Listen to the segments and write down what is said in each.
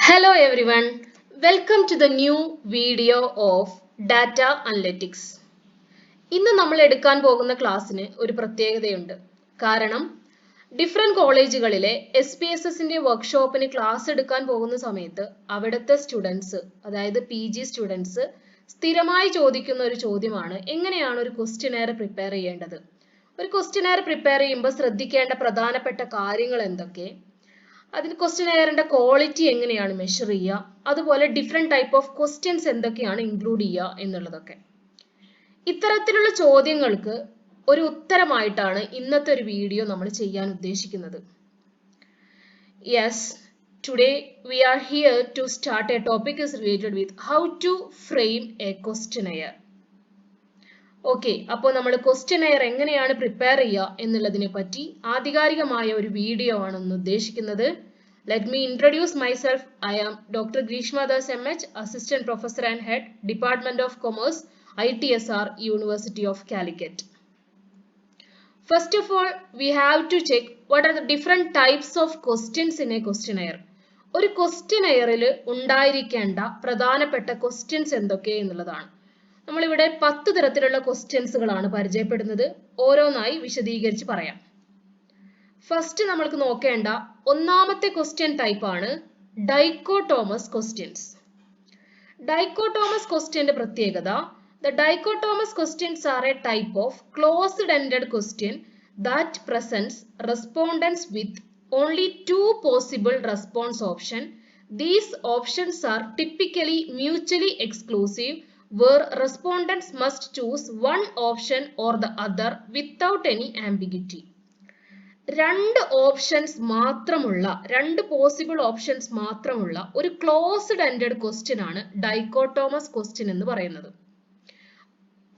Hello everyone, welcome to the new video of Data Analytics. ഇന്ന് നമ്മൾ എടുക്കാൻ പോകുന്ന ക്ലാസ്സിന് ഒരു പ്രത്യേകതയുണ്ട്. കാരണം ഡിഫറെന്റ് കോളേജുകളിലെ SPSSന്റെ വർക്ക്ഷോപ്പിന് ക്ലാസ് എടുക്കാൻ പോകുന്ന സമയത്ത് അവിടുത്തെ സ്റ്റുഡൻസ്, അതായത് PG സ്റ്റുഡൻസ് സ്ഥിരമായി ചോദിക്കുന്ന ഒരു ചോദ്യമാണ് എങ്ങനെയാണ് ഒരു ക്വസ്റ്റ്യനെയർ പ്രിപ്പയർ ചെയ്യേണ്ടത്. ഒരു ക്വസ്റ്റ്യനെയർ പ്രിപ്പയർ ചെയ്യുമ്പോൾ ശ്രദ്ധിക്കേണ്ട പ്രധാനപ്പെട്ട കാര്യങ്ങൾ എന്തൊക്കെ, അതിന് ക്വസ്റ്റ്യനെയറിന്റെ ക്വാളിറ്റി എങ്ങനെയാണ് മെഷർ ചെയ്യുക, അതുപോലെ ഡിഫറെന്റ് ടൈപ്പ് ഓഫ് ക്വസ്റ്റ്യൻസ് എന്തൊക്കെയാണ് ഇൻക്ലൂഡ് ചെയ്യുക എന്നുള്ളതൊക്കെ. ഇത്തരത്തിലുള്ള ചോദ്യങ്ങൾക്ക് ഒരു ഉത്തരമായിട്ടാണ് ഇന്നത്തെ ഒരു വീഡിയോ നമ്മൾ ചെയ്യാൻ ഉദ്ദേശിക്കുന്നത്. Yes, today we are here to start a topic is related with how to frame a questionnaire. Okay, അപ്പോൾ നമ്മൾ ക്വസ്റ്റ്യനെയർ എങ്ങനെയാണ് പ്രിപ്പയർ ചെയ്യുക എന്നുള്ളതിനെ പറ്റി ആധികാരികമായ ഒരു വീഡിയോ ആണ് ഇന്ന് ഉദ്ദേശിക്കുന്നത്. Let me introduce myself. I am doctor Greeshma Das MH, assistant professor and head, department of commerce, ITSR, University of Calicut. First of all, we have to check what are the different types of questions in a questionnaire. ഒരു ക്വസ്റ്റ്യനെയറിൽ ഉണ്ടായിരിക്കേണ്ട പ്രധാനപ്പെട്ട questions എന്തൊക്കെ എന്നുള്ളതാണ്. നമ്മളിവിടെ 10 തരത്തിലുള്ള ക്വസ്റ്റ്യൻസുകളാണ് പരിചയപ്പെടുന്നത്. ഓരോന്നായി വിശദീകരിച്ച് പറയാം. ഫസ്റ്റ് നമ്മൾക്ക് നോക്കേണ്ട ഒന്നാമത്തെ ക്വസ്റ്റ്യൻ ടൈപ്പ് ആണ് ഡൈക്കോട്ടോമസ് ക്വസ്റ്റ്യൻസ്. ഡൈക്കോട്ടോമസ് ക്വസ്റ്റ്യന്റെ പ്രത്യേകത, the dichotomous questions are a type of closed-ended question that presents respondents with only two possible response options. These options are typically mutually exclusive, where respondents must choose one option or the other without any ambiguity. രണ്ട് options മാത്രമുള്ള, രണ്ട് possible options മാത്രമുള്ള ഒരു closed ended question ആണ് ഡൈക്കോട്ടോമസ് question എന്ന് പറയുന്നത്.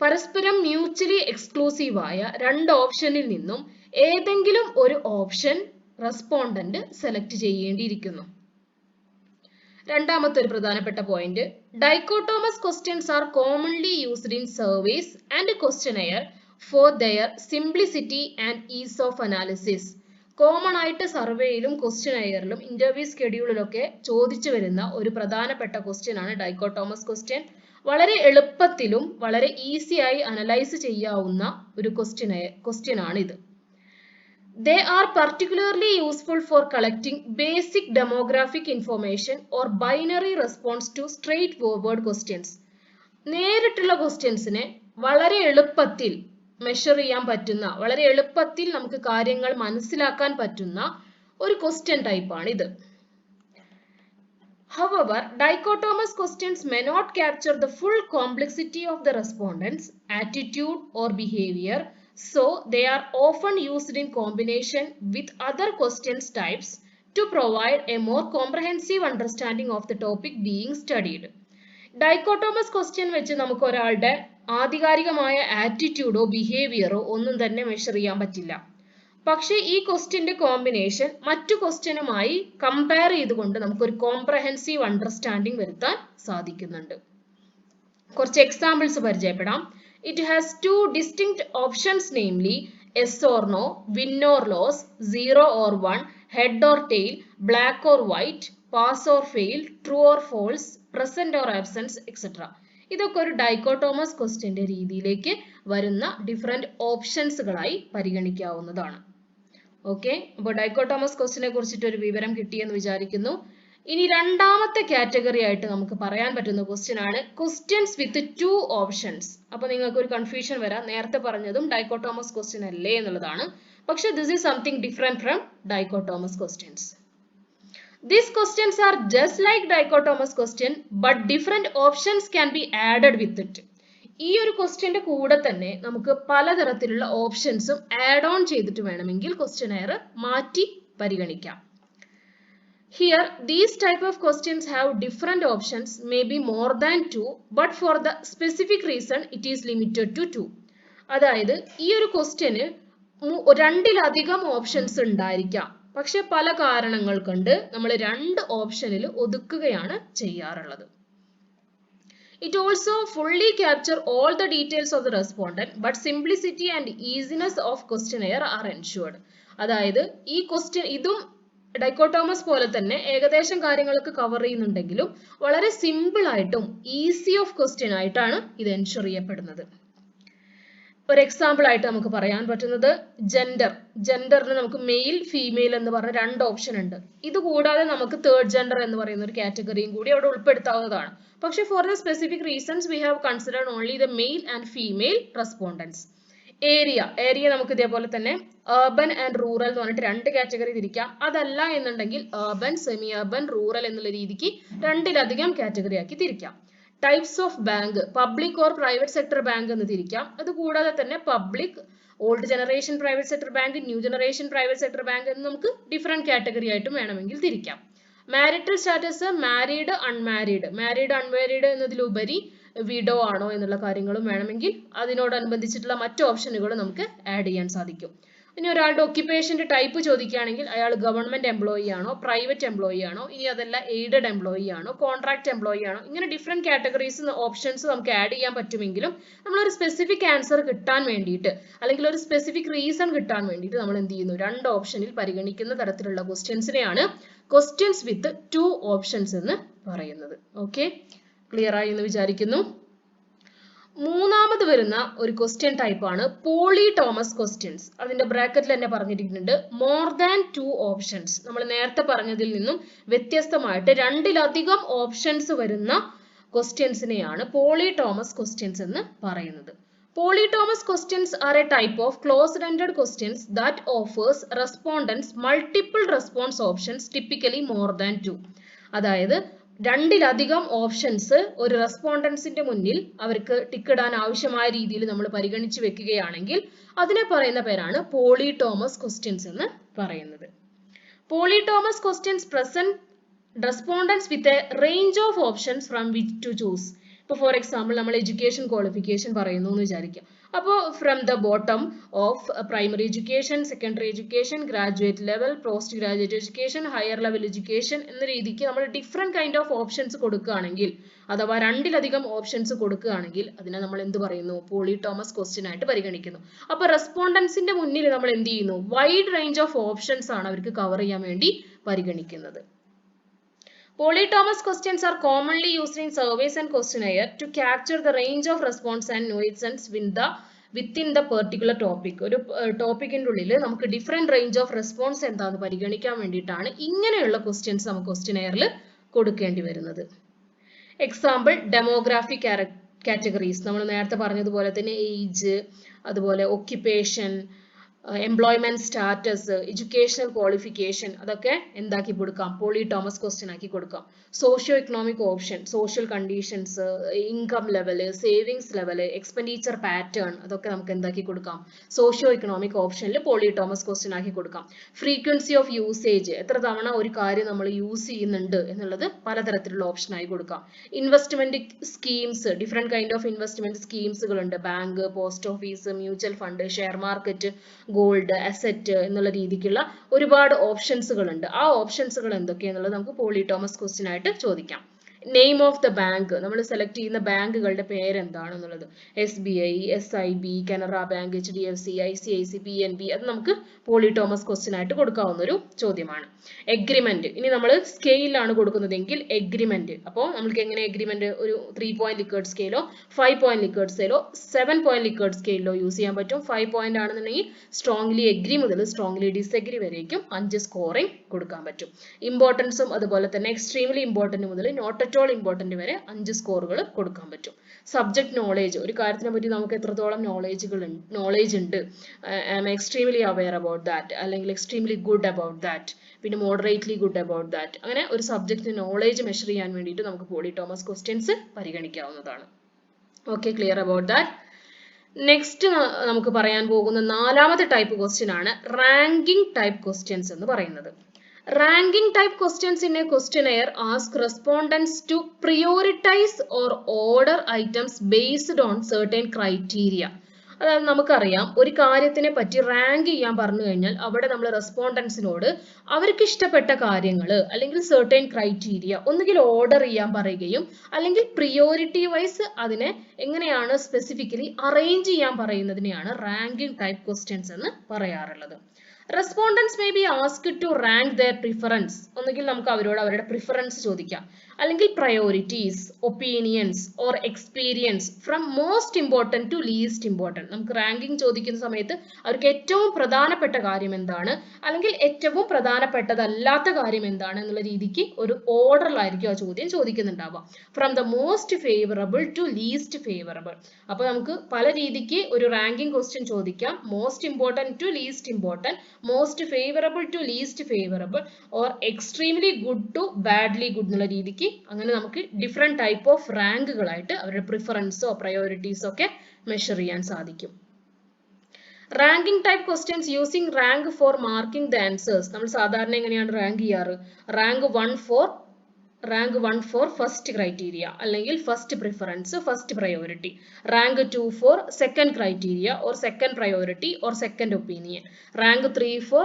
പരസ്പരം mutually എക്സ്ക്ലൂസീവായ രണ്ട് ഓപ്ഷനിൽ നിന്നും ഏതെങ്കിലും ഒരു ഓപ്ഷൻ റെസ്പോണ്ടന്റ് സെലക്ട് ചെയ്യേണ്ടിയിരിക്കുന്നു. രണ്ടാമത്തെ ഒരു പ്രധാനപ്പെട്ട point, dichotomous questions are commonly used in surveys and questionnaire for their simplicity and ease of analysis. Common ആയിട്ട് സർവേയിലും ക്വസ്റ്റ്യനെയറിലും ഇന്റർവ്യൂ സ്കെഡ്യൂളിലൊക്കെ ചോദിച്ചു വരുന്ന ഒരു പ്രധാനപ്പെട്ട ക്വസ്റ്റ്യൻ ആണ് ഡൈക്കോട്ടോമസ് ക്വസ്റ്റ്യൻ. വളരെ എളുപ്പത്തിലും വളരെ ഈസി ആയി അനലൈസ് ചെയ്യാവുന്ന ഒരു ക്വസ്റ്റ്യൻ ആണ് ഇത്. They are particularly useful for collecting basic demographic information or binary response to straightforward questions. നേരിട്ടുള്ള ക്വസ്റ്റ്യൻസിനെ വളരെ എളുപ്പത്തിൽ മെഷർ ചെയ്യാൻ പറ്റുന്ന, വളരെ എളുപ്പത്തിൽ നമുക്ക് കാര്യങ്ങൾ മനസ്സിലാക്കാൻ പറ്റുന്ന ഒരു ക്വസ്റ്റ്യൻ ടൈപ്പ് ആണ് ഇത്. However, dichotomous questions may not capture the full complexity of the respondent's attitude or behavior, so they are often used in combination with other questions types to provide a more comprehensive understanding of the topic being studied. Dichotomous question വെച്ച് നമുക്ക് ഒരാളുടെ ആധികാരികമായ ആറ്റിറ്റ്യൂഡോ ബിഹേവിയറോ ഒന്നും തന്നെ measure ചെയ്യാൻ പറ്റില്ല. പക്ഷേ ഈ ക്വസ്റ്റ്യന്റെ കോമ്പിനേഷൻ മറ്റു ക്വസ്റ്റ്യനുമായി കമ്പയർ ചെയ്തുകൊണ്ട് നമുക്കൊരു കോംപ്രഹെൻസീവ് അണ്ടർസ്റ്റാൻഡിംഗ് വരുത്താൻ സാധിക്കുന്നുണ്ട്. കുറച്ച് എക്സാമ്പിൾസ് പരിചയപ്പെടാം. It has two distinct options, namely yes or no, win or lose, 0 or 1, head or tail, black or white, pass or fail, true or false, present or absence, etc. ഇതൊക്കെ ഒരു ഡൈക്കോട്ടോമസ് ക്വസ്റ്റ്യന്റെ രീതിയിലേക്ക് വരുന്ന different ഓപ്ഷൻസുകളായി പരിഗണിക്കാവുന്നതാണ്. Okay, അപ്പോൾ ഡൈക്കോട്ടോമസ് ക്വസ്റ്റ്യനെ കുറിച്ചിട്ട് ഒരു വിവരം കിട്ടിയെന്ന് വിചാരിക്കുന്നു. ഇനി രണ്ടാമത്തെ കാറ്റഗറി ആയിട്ട് നമുക്ക് പറയാൻ പറ്റുന്ന ക്വസ്റ്റ്യൻ ആണ് ക്വസ്റ്റ്യൻസ് വിത്ത് ടു ഓപ്ഷൻസ്. അപ്പൊ നിങ്ങൾക്ക് ഒരു കൺഫ്യൂഷൻ വരാം, നേരത്തെ പറഞ്ഞതും ഡൈക്കോട്ടോമസ് ക്വസ്റ്റ്യൻ അല്ലേ എന്നുള്ളതാണ്. പക്ഷെ this is something different from dichotomous questions. These questions are just like dichotomous question, but different options can be added with it. ഈ ഒരു ക്വസ്റ്റ്യന്റെ കൂടെ തന്നെ നമുക്ക് പലതരത്തിലുള്ള ഓപ്ഷൻസും ആഡ് ഓൺ ചെയ്തിട്ട് വേണമെങ്കിൽ ക്വസ്റ്റ്യനെയർ മാറ്റി പരിഗണിക്കാം. Here, these type of questions have different options, maybe more than 2, but for the specific reason it is limited to 2. അതായത് ഈ ഒരു ക്വസ്റ്റ്യന് രണ്ടിലധികം ഓപ്ഷൻസ് ഉണ്ടായിരിക്കാം, പക്ഷെ പല കാരണങ്ങൾ കൊണ്ട് നമ്മൾ രണ്ട് ഓപ്ഷനിൽ ഒതുക്കുകയാണ് ചെയ്യാറുള്ളത്. It also fully capture all the details of the respondent, but simplicity and easiness of questionnaire are ensured. അതായത് ഈ ക്വസ്റ്റ്യൻ ഇതും ഡൈക്കോട്ടോമസ് പോലെ തന്നെ ഏകദേശം കാര്യങ്ങളൊക്കെ കവർ ചെയ്യുന്നുണ്ടെങ്കിലും വളരെ സിമ്പിൾ ആയിട്ടും ഈസി ഓഫ് ക്വസ്റ്റ്യൻ ആയിട്ടാണ് ഇത് എൻഷുർ ചെയ്യപ്പെടുന്നത്. ഒരു എക്സാമ്പിൾ ആയിട്ട് നമുക്ക് പറയാൻ പറ്റുന്നത് ജെൻഡറിന് നമുക്ക് മെയിൽ ഫീമെയിൽ എന്ന് പറഞ്ഞ 2 ഓപ്ഷൻ ഉണ്ട്. ഇത് കൂടാതെ നമുക്ക് തേർഡ് ജെൻഡർ എന്ന് പറയുന്ന ഒരു കാറ്റഗറിയും കൂടി അവിടെ ഉൾപ്പെടുത്താവുന്നതാണ്. പക്ഷെ for the specific reasons we have considered only the male and female respondents. Area നമുക്ക് ഇതേപോലെ തന്നെ urban ആൻഡ് റൂറൽ എന്ന് പറഞ്ഞിട്ട് 2 കാറ്റഗറി തിരിക്കാം. അതല്ല എന്നുണ്ടെങ്കിൽ urban, സെമി urban, റൂറൽ എന്നുള്ള രീതിക്ക് 2-ലധികം കാറ്റഗറി ആക്കി തിരിക്കാം. Types of bank, public or private sector bank എന്ന് തിരിക്കാം. അത് കൂടാതെ തന്നെ public, old generation private sector bank, new generation private sector bank എന്ന് നമുക്ക് ഡിഫറെന്റ് കാറ്റഗറി ആയിട്ടും വേണമെങ്കിൽ തിരിക്കാം. മാരിറ്റൽ സ്റ്റാറ്റസ് മാരീഡ് അൺമാരീഡ് എന്നതിലുപരി വിഡോ ആണോ എന്നുള്ള കാര്യങ്ങളും വേണമെങ്കിൽ അതിനോടനുബന്ധിച്ചിട്ടുള്ള മറ്റു ഓപ്ഷനുകൾ നമുക്ക് ആഡ് ചെയ്യാൻ സാധിക്കും. ഇനി ഒരാളുടെ ഒക്യുപ്പേഷന്റെ ടൈപ്പ് ചോദിക്കുകയാണെങ്കിൽ അയാൾ ഗവൺമെന്റ് എംപ്ലോയി ആണോ, പ്രൈവറ്റ് എംപ്ലോയി ആണോ, ഇനി അതല്ല എയ്ഡഡ് എംപ്ലോയി ആണോ, കോൺട്രാക്ട് എംപ്ലോയി ആണോ, ഇങ്ങനെ ഡിഫറെന്റ് കാറ്റഗറീസ് ഓപ്ഷൻസ് നമുക്ക് ആഡ് ചെയ്യാൻ പറ്റുമെങ്കിലും നമ്മളൊരു സ്പെസിഫിക് ആൻസർ കിട്ടാൻ വേണ്ടിയിട്ട് അല്ലെങ്കിൽ ഒരു സ്പെസിഫിക് റീസൺ കിട്ടാൻ വേണ്ടിയിട്ട് നമ്മൾ എന്ത് ചെയ്യുന്നു, 2 ഓപ്ഷനിൽ പരിഗണിക്കുന്ന തരത്തിലുള്ള ക്വസ്റ്റ്യൻസിനെയാണ് ക്വസ്റ്റ്യൻസ് വിത്ത് 2 ഓപ്ഷൻസ് എന്ന് പറയുന്നത്. ഓക്കെ, ക്ലിയർ ആയി എന്ന് വിചാരിക്കുന്നു. മൂന്നാമത് വരുന്ന ഒരു ക്വസ്റ്റ്യൻ ടൈപ്പ് ആണ് പോളിടോമസ് ക്വസ്റ്റ്യൻസ്. അതിന്റെ ബ്രാക്കറ്റിൽ തന്നെ പറഞ്ഞിരിക്കുന്നുണ്ട് മോർ ദാൻ 2 ഓപ്ഷൻസ്. നമ്മൾ നേരത്തെ പറഞ്ഞതിൽ നിന്നും വ്യത്യസ്തമായിട്ട് 2-ലധികം ഓപ്ഷൻസ് വരുന്ന ക്വസ്റ്റ്യൻസിനെയാണ് പോളിടോമസ് ക്വസ്റ്റ്യൻസ് എന്ന് പറയുന്നത്. Polytomous questions are a type of closed-ended questions that offers respondents multiple response options, typically more than 2. അതായത് 2-ലധികം ഓപ്ഷൻസ് ഒരു റെസ്പോണ്ടൻസിന്റെ മുന്നിൽ അവർക്ക് ടിക്ക് ഇടാൻ ആവശ്യമായ രീതിയിൽ നമ്മൾ പരിഗണിച്ച് വെക്കുകയാണെങ്കിൽ അതിനെ പറയുന്ന പേരാണ് പോളിടോമസ് ക്വസ്റ്റ്യൻസ് എന്ന് പറയുന്നത്. Polytomous questions present respondents with a range of options from which to choose. ഇപ്പോൾ ഫോർ എക്സാമ്പിൾ നമ്മൾ എഡ്യൂക്കേഷൻ ക്വാളിഫിക്കേഷൻ പറയുന്നു എന്ന് വിചാരിക്കാം. അപ്പോൾ from the bottom of primary education, secondary education, graduate level, post graduate education, higher level education എന്ന രീതിക്ക് നമ്മൾ different kind of options കൊടുക്കുകയാണെങ്കിൽ അഥവാ 2-ലധികം ഓപ്ഷൻസ് കൊടുക്കുകയാണെങ്കിൽ അതിനെ നമ്മൾ എന്ത് പറയുന്നു, പോളിടോമസ് ക്വസ്റ്റ്യൻ ആയിട്ട് പരിഗണിക്കുന്നു. അപ്പോൾ റെസ്പോണ്ടൻസിന്റെ മുന്നിൽ നമ്മൾ എന്ത് ചെയ്യുന്നു, വൈഡ് റേഞ്ച് ഓഫ് ഓപ്ഷൻസ് ആണ് അവർക്ക് കവർ ചെയ്യാൻ വേണ്ടി പരിഗണിക്കുന്നത്. Polytomous questions are commonly used in surveys and questionnaire to capture the range of response and nuisance within the particular topic. ഒരു ടോപ്പിക്കിന്റെ ഉള്ളിൽ നമുക്ക് ഡിഫറെന്റ് റേഞ്ച് ഓഫ് റെസ്പോൺസ് എന്താണെന്ന് പരിഗണിക്കാൻ വേണ്ടിയിട്ടാണ് ഇങ്ങനെയുള്ള ക്വസ്റ്റ്യൻസ് നമുക്ക് ക്വസ്റ്റ്യനെയറിൽ കൊടുക്കേണ്ടി വരുന്നത്. എക്സാമ്പിൾ ഡെമോഗ്രാഫിക് കാറ്റഗറീസ്, നമ്മൾ നേരത്തെ പറഞ്ഞതുപോലെ തന്നെ ഏജ്, അതുപോലെ occupation, employment status, educational qualification, അതൊക്കെ എന്താക്കി കൊടുക്കാം, പോളിടോമസ് ക്വസ്റ്റ്യൻ ആക്കി കൊടുക്കാം. Socio economic option, social conditions, income level, savings level, expenditure pattern, അതൊക്കെ നമുക്ക് എന്താക്കി കൊടുക്കാം, സോഷ്യോ എക്കണോമിക് ഓപ്ഷനിൽ പോളിടോമസ് ക്വസ്റ്റ്യൻ ആക്കി കൊടുക്കാം. ഫ്രീക്വൻസി ഓഫ് യൂസേജ്, എത്ര തവണ ഒരു കാര്യം നമ്മൾ യൂസ് ചെയ്യുന്നുണ്ട് എന്നുള്ളത് പലതരത്തിലുള്ള ഓപ്ഷൻ ആയി കൊടുക്കാം. Investment schemes, different kind of investment സ്കീംസുകൾ ഉണ്ട്. Bank, post office, mutual fund, share market, gold, asset എന്നുള്ള രീതിക്കുള്ള ഒരുപാട് ഓപ്ഷൻസുകൾ ഉണ്ട്. ആ ഓപ്ഷൻസുകൾ എന്തൊക്കെയാണെന്നുള്ളത് നമുക്ക് പോളിടോമസ് ക്വസ്റ്റ്യൻ ആയിട്ട് ചോദിക്കാം. നെയിം ഓഫ് ദ ബാങ്ക്, നമ്മൾ സെലക്ട് ചെയ്യുന്ന ബാങ്കുകളുടെ പേരെന്താണെന്നുള്ളത്, SBI, SIB, Canara bank, HDFC, ICICI, PNB, അത് നമുക്ക് പോളിടോമസ് ക്വസ്റ്റ്യൻ ആയിട്ട് കൊടുക്കാവുന്ന ഒരു ചോദ്യമാണ്. എഗ്രിമെന്റ്, ഇനി നമ്മൾ സ്കെയിലാണ് കൊടുക്കുന്നതെങ്കിൽ എഗ്രിമെന്റ്, അപ്പോൾ നമുക്ക് എങ്ങനെ എഗ്രിമെന്റ് ഒരു 3 പോയിന്റ് ലിക്കേർഡ് സ്കെയിലോ 5 പോയിന്റ് ലിക്കേർഡ് സ്കെയിലോ 7 പോയിന്റ് ലിക്കേർഡ് സ്കെയിലോ യൂസ് ചെയ്യാൻ പറ്റും. 5 പോയിന്റ് ആണെന്നുണ്ടെങ്കിൽ സ്ട്രോങ്ലി എഗ്രി മുതൽ സ്ട്രോങ്ലി ഡിസഗ്രി വരേക്കും 5 സ്കോറിംഗ് കൊടുക്കാൻ പറ്റും. ഇമ്പോർട്ടൻസും അതുപോലെ തന്നെ എക്സ്ട്രീംലി ഇമ്പോർട്ടന്റ് മുതൽ നോട്ട് അറ്റ് ഓൾ ഇമ്പോർട്ടന്റ് വരെ 5 സ്കോറുകൾ കൊടുക്കാൻ പറ്റും. സബ്ജക്ട് നോളേജ്, ഒരു കാര്യത്തിനെ പറ്റി നമുക്ക് എത്രത്തോളം നോളേജ് ഉണ്ട്, എക്സ്ട്രീംലി അവെയർ അബൌട്ട് ദാറ്റ്, അല്ലെങ്കിൽ എക്സ്ട്രീംലി ഗുഡ് അബൌട്ട് ദാറ്റ്, പിന്നെ മോഡറേറ്റ്ലി ഗുഡ് അബൌട്ട് ദാറ്റ്, അങ്ങനെ ഒരു സബ്ജക്ട് നോളേജ് മെഷർ ചെയ്യാൻ വേണ്ടിയിട്ട് നമുക്ക് പോളിടോമസ് ക്വസ്റ്റ്യൻസ് പരിഗണിക്കാവുന്നതാണ്. Okay, clear about that. Next നമുക്ക് പറയാൻ പോകുന്ന 4ാമത്തെ ടൈപ്പ് ക്വസ്റ്റ്യൻ ആണ് റാങ്കിംഗ് ടൈപ്പ് ക്വസ്റ്റ്യൻസ് എന്ന് പറയുന്നത്. Ranking type questions in a questionnaire ask respondents to prioritize or order items based on certain criteria. അതായത് നമുക്കറിയാം ഒരു കാര്യത്തിനെ പറ്റി റാങ്ക് ചെയ്യാൻ പറഞ്ഞു കഴിഞ്ഞാൽ അവിടെ നമ്മൾ റെസ്പോണ്ടൻസിനോട് അവർക്ക് ഇഷ്ടപ്പെട്ട കാര്യങ്ങൾ അല്ലെങ്കിൽ certain criteria ഒന്നുകിൽ ഓർഡർ ചെയ്യാൻ പറയുകയും അല്ലെങ്കിൽ പ്രിയോറിറ്റി വൈസ് അതിനെ എങ്ങനെയാണ് സ്പെസിഫിക്കലി അറേഞ്ച് ചെയ്യാൻ പറയുന്നതിനെയാണ് റാങ്കിംഗ് ടൈപ്പ് ക്വസ്റ്റ്യൻസ് എന്ന് പറയാറുള്ളത്. Respondents may be asked to rank their preference. ഒന്നുകിൽ നമുക്ക് അവരോട് അവരുടെ പ്രിഫറൻസ് ചോദിക്കാം, അല്ലെങ്കിൽ priorities, opinions or experience from most important to least important. നമുക്ക് റാങ്കിങ് ചോദിക്കുന്ന സമയത്ത് അവർക്ക് ഏറ്റവും പ്രധാനപ്പെട്ട കാര്യം എന്താണ്, അല്ലെങ്കിൽ ഏറ്റവും പ്രധാനപ്പെട്ടതല്ലാത്ത കാര്യം എന്താണ് എന്നുള്ള രീതിക്ക് ഒരു ഓർഡറിലായിരിക്കും ആ ചോദ്യം ചോദിക്കുന്നുണ്ടാവുക. From the most favourable to least favourable. അപ്പോൾ നമുക്ക് പല രീതിക്ക് ഒരു റാങ്കിങ് ക്വസ്റ്റ്യൻ ചോദിക്കാം. Most important to least important, most favourable to least favourable, or extremely good to badly good എന്നുള്ള രീതിക്ക് അങ്ങനെ നമുക്ക് ഡിഫറെന്റ് ടൈപ്പ് ഓഫ് റാങ്കുകളായിട്ട് അവരുടെ പ്രിഫറൻസോ പ്രയോറിറ്റീസോ ഒക്കെ മെഷർ ചെയ്യാൻ സാധിക്കും. Ranking type questions using rank for marking the answers. നമ്മൾ സാധാരണ എങ്ങനെയാണ് റാങ്ക് ചെയ്യാറ്? റാങ്ക് 1 for ഫസ്റ്റ് ക്രൈറ്റീരിയ, അല്ലെങ്കിൽ first preference, first priority. Rank 2 for second criteria or second priority or second opinion. Rank 3 for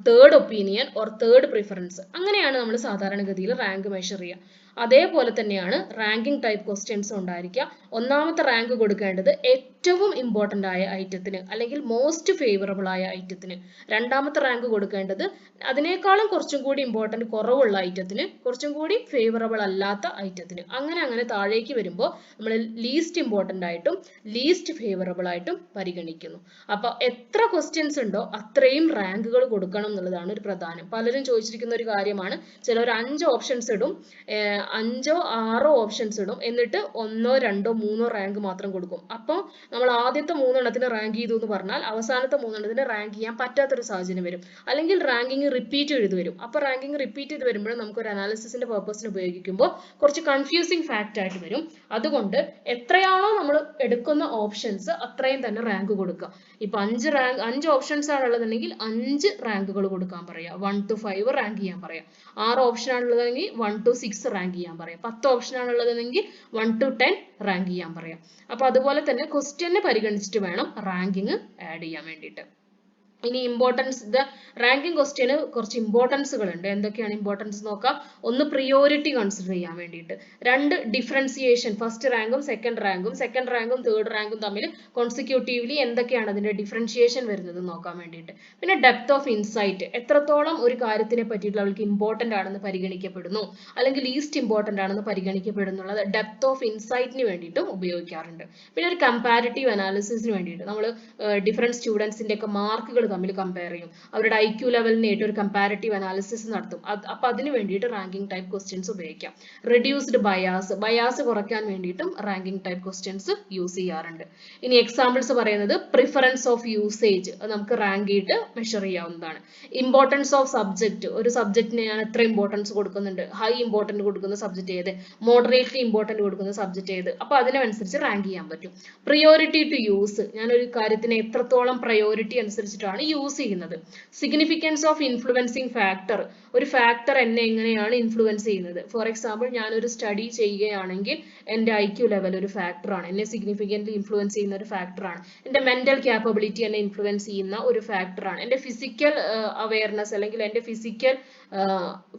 third opinion or third preference. അങ്ങനെയാണ് നമ്മൾ സാധാരണഗതിയിൽ rank measure ചെയ്യുക. അതേപോലെ തന്നെയാണ് റാങ്കിങ് ടൈപ്പ് ക്വസ്റ്റ്യൻസ് ഉണ്ടായിരിക്കുക. ഒന്നാമത്തെ റാങ്ക് കൊടുക്കേണ്ടത് ഏറ്റവും ഇമ്പോർട്ടൻ്റ് ആയ ഐറ്റത്തിന്, അല്ലെങ്കിൽ മോസ്റ്റ് ഫേവറബിൾ ആയ ഐറ്റത്തിന്. രണ്ടാമത്തെ റാങ്ക് കൊടുക്കേണ്ടത് അതിനേക്കാളും കുറച്ചും കൂടി ഇമ്പോർട്ടൻ്റ് കുറവുള്ള ഐറ്റത്തിന്, കുറച്ചും കൂടി ഫേവറബിൾ അല്ലാത്ത ഐറ്റത്തിന്. അങ്ങനെ താഴേക്ക് വരുമ്പോൾ നമ്മൾ ലീസ്റ്റ് ഇമ്പോർട്ടൻ്റ് ആയിട്ടും ലീസ്റ്റ് ഫേവറബിൾ ആയിട്ടും പരിഗണിക്കുന്നു. അപ്പോൾ എത്ര ക്വസ്റ്റ്യൻസ് ഉണ്ടോ അത്രയും റാങ്കുകൾ കൊടുക്കണം എന്നുള്ളതാണ് ഒരു പ്രധാനം. പലരും ചോദിച്ചിരിക്കുന്ന ഒരു കാര്യമാണ്. ചിലർ 5 ഓപ്ഷൻസ് ഇടും, 5 or 6 ഓപ്ഷൻസ് ഇടും, എന്നിട്ട് 1, 2, 3 റാങ്ക് മാത്രം കൊടുക്കും. അപ്പോൾ നമ്മൾ ആദ്യത്തെ 3 എണ്ണത്തിന് റാങ്ക് ചെയ്തു എന്ന് പറഞ്ഞാൽ അവസാനത്തെ 3 എണ്ണത്തിന് റാങ്ക് ചെയ്യാൻ പറ്റാത്തൊരു സാഹചര്യം വരും. അല്ലെങ്കിൽ റാങ്കിങ് റിപ്പീറ്റ് ചെയ്ത് വരും. അപ്പോൾ റാങ്കിങ് റിപ്പീറ്റ് ചെയ്ത് വരുമ്പോൾ നമുക്ക് ഒരു അനാലിസിസിന്റെ പർപ്പസിന് ഉപയോഗിക്കുമ്പോൾ കുറച്ച് കൺഫ്യൂസിങ് ഫാക്റ്റ് ആയിട്ട് വരും. അതുകൊണ്ട് എത്രയാണോ നമ്മൾ എടുക്കുന്ന ഓപ്ഷൻസ് അത്രയും തന്നെ റാങ്ക് കൊടുക്കുക. ഇപ്പൊ 5 ഓപ്ഷൻസ് ആണുള്ളതെങ്കിൽ 5 റാങ്കുകൾ കൊടുക്കാൻ പറയാം. 1 to 5 റാങ്ക് ചെയ്യാൻ പറയാം. 6 ഓപ്ഷൻ ആണുള്ളതെങ്കിൽ 1 to 6 റാങ്ക് ചെയ്യാൻ പറയാം. 10 ഓപ്ഷൻ ആണുള്ളതെങ്കിൽ 1 to 10 റാങ്ക് ചെയ്യാൻ പറയാം. അപ്പൊ അതുപോലെ തന്നെ ക്വസ്റ്റ്യനെ പരിഗണിച്ചിട്ട് വേണം റാങ്കിങ് ആഡ് ചെയ്യാൻ വേണ്ടിയിട്ട്. ഇനി ഇമ്പോർട്ടൻസ്, റാങ്കിങ് ക്വസ്റ്റ്യന് കുറച്ച് ഇമ്പോർട്ടൻസുകൾ ഉണ്ട്. എന്തൊക്കെയാണ് ഇമ്പോർട്ടൻസ് നോക്കാം. ഒന്ന്, പ്രിയോറിറ്റി കൺസിഡർ ചെയ്യാൻ വേണ്ടിയിട്ട്. 2, ഡിഫറൻസിയേഷൻ, ഫസ്റ്റ് റാങ്കും സെക്കൻഡ് റാങ്കും തേർഡ് റാങ്കും തമ്മിൽ കോൺസിക്യൂട്ടീവ്ലി എന്തൊക്കെയാണ് അതിന്റെ ഡിഫറൻഷിയേഷൻ വരുന്നത് നോക്കാൻ വേണ്ടിയിട്ട്. പിന്നെ ഡെപ്ത് ഓഫ് ഇൻസൈറ്റ്, എത്രത്തോളം ഒരു കാര്യത്തിനെ പറ്റിയിട്ട് അവൾക്ക് ഇമ്പോർട്ടൻ്റ് ആണെന്ന് പരിഗണിക്കപ്പെടുന്നു, അല്ലെങ്കിൽ ലീസ്റ്റ് ഇമ്പോർട്ടൻ്റ് ആണെന്ന് പരിഗണിക്കപ്പെടുന്നുള്ളത് ഡെപ്ത് ഓഫ് ഇൻസൈറ്റിന് വേണ്ടിയിട്ടും ഉപയോഗിക്കാറുണ്ട്. പിന്നെ ഒരു കമ്പാരിറ്റീവ് അനാലിസിസിന് വേണ്ടിയിട്ട് നമ്മൾ ഡിഫറെന്റ് സ്റ്റുഡൻസിന്റെ ഒക്കെ മാർക്കുകൾ തമ്മിൽ കമ്പയർ ചെയ്യും. അവരുടെ IQ ലെവലിനായിട്ട് ഒരു കമ്പാരിറ്റീവ് അനാലിസിസ് നടത്തും. അപ്പൊ അതിന് വേണ്ടിയിട്ട് റാങ്കിങ് ടൈപ്പ് ക്വസ്റ്റ്യൻസ് ഉപയോഗിക്കാം. റെഡ്യൂസ്ഡ് ബയാസ് കുറയ്ക്കാൻ വേണ്ടിയിട്ടും റാങ്കിങ് ടൈപ്പ് ക്വസ്റ്റ്യൻസ് യൂസ് ചെയ്യാറുണ്ട്. ഇനി എക്സാമ്പിൾസ് പറയുന്നത് പ്രിഫറൻസ് ഓഫ് യൂസേജ്, അത് നമുക്ക് റാങ്ക് ചെയ്തിട്ട് മെഷർ ചെയ്യാവുന്നതാണ്. ഇമ്പോർട്ടൻസ് ഓഫ് സബ്ജക്ട്, ഒരു സബ്ജക്റ്റിന് ഞാൻ എത്ര ഇമ്പോർട്ടൻസ് കൊടുക്കുന്നുണ്ട്, ഹൈ ഇമ്പോർട്ടൻറ്റ് കൊടുക്കുന്ന സബ്ജക്ട് ഏത്, മോഡറേറ്റ്ലി ഇമ്പോർട്ടൻറ്റ് കൊടുക്കുന്ന സബ്ജക്ട് ഏത്, അപ്പൊ അതിനനുസരിച്ച് റാങ്ക് ചെയ്യാൻ പറ്റും. പ്രിയോറിറ്റി ടു യൂസ്, ഞാനൊരു കാര്യത്തിന് എത്രത്തോളം പ്രയോറിറ്റി അനുസരിച്ചിട്ടാണ് യൂസ് ചെയ്യുന്നത്. സിഗ്നിഫിക്കൻസ് ഓഫ് ഇൻഫ്ലുവൻസിങ് ഫാക്ടർ, ഒരു ഫാക്ടർ എന്നെ എങ്ങനെയാണ് ഇൻഫ്ലുവൻസ് ചെയ്യുന്നത്. ഫോർ എക്സാമ്പിൾ, ഞാനൊരു സ്റ്റഡി ചെയ്യുകയാണെങ്കിൽ എൻ്റെ IQ ലെവൽ ഒരു ഫാക്ടറാണ്, എന്നെ സിഗ്നിഫിക്കൻ്റ്ലി ഇൻഫ്ലുവൻസ് ചെയ്യുന്ന ഒരു ഫാക്ടറാണ്. എൻ്റെ മെന്റൽ ക്യാപ്പബിലിറ്റി എന്നെ ഇൻഫ്ലുവൻസ് ചെയ്യുന്ന ഒരു ഫാക്ടറാണ്. എൻ്റെ ഫിസിക്കൽ അവയർനെസ് അല്ലെങ്കിൽ എൻ്റെ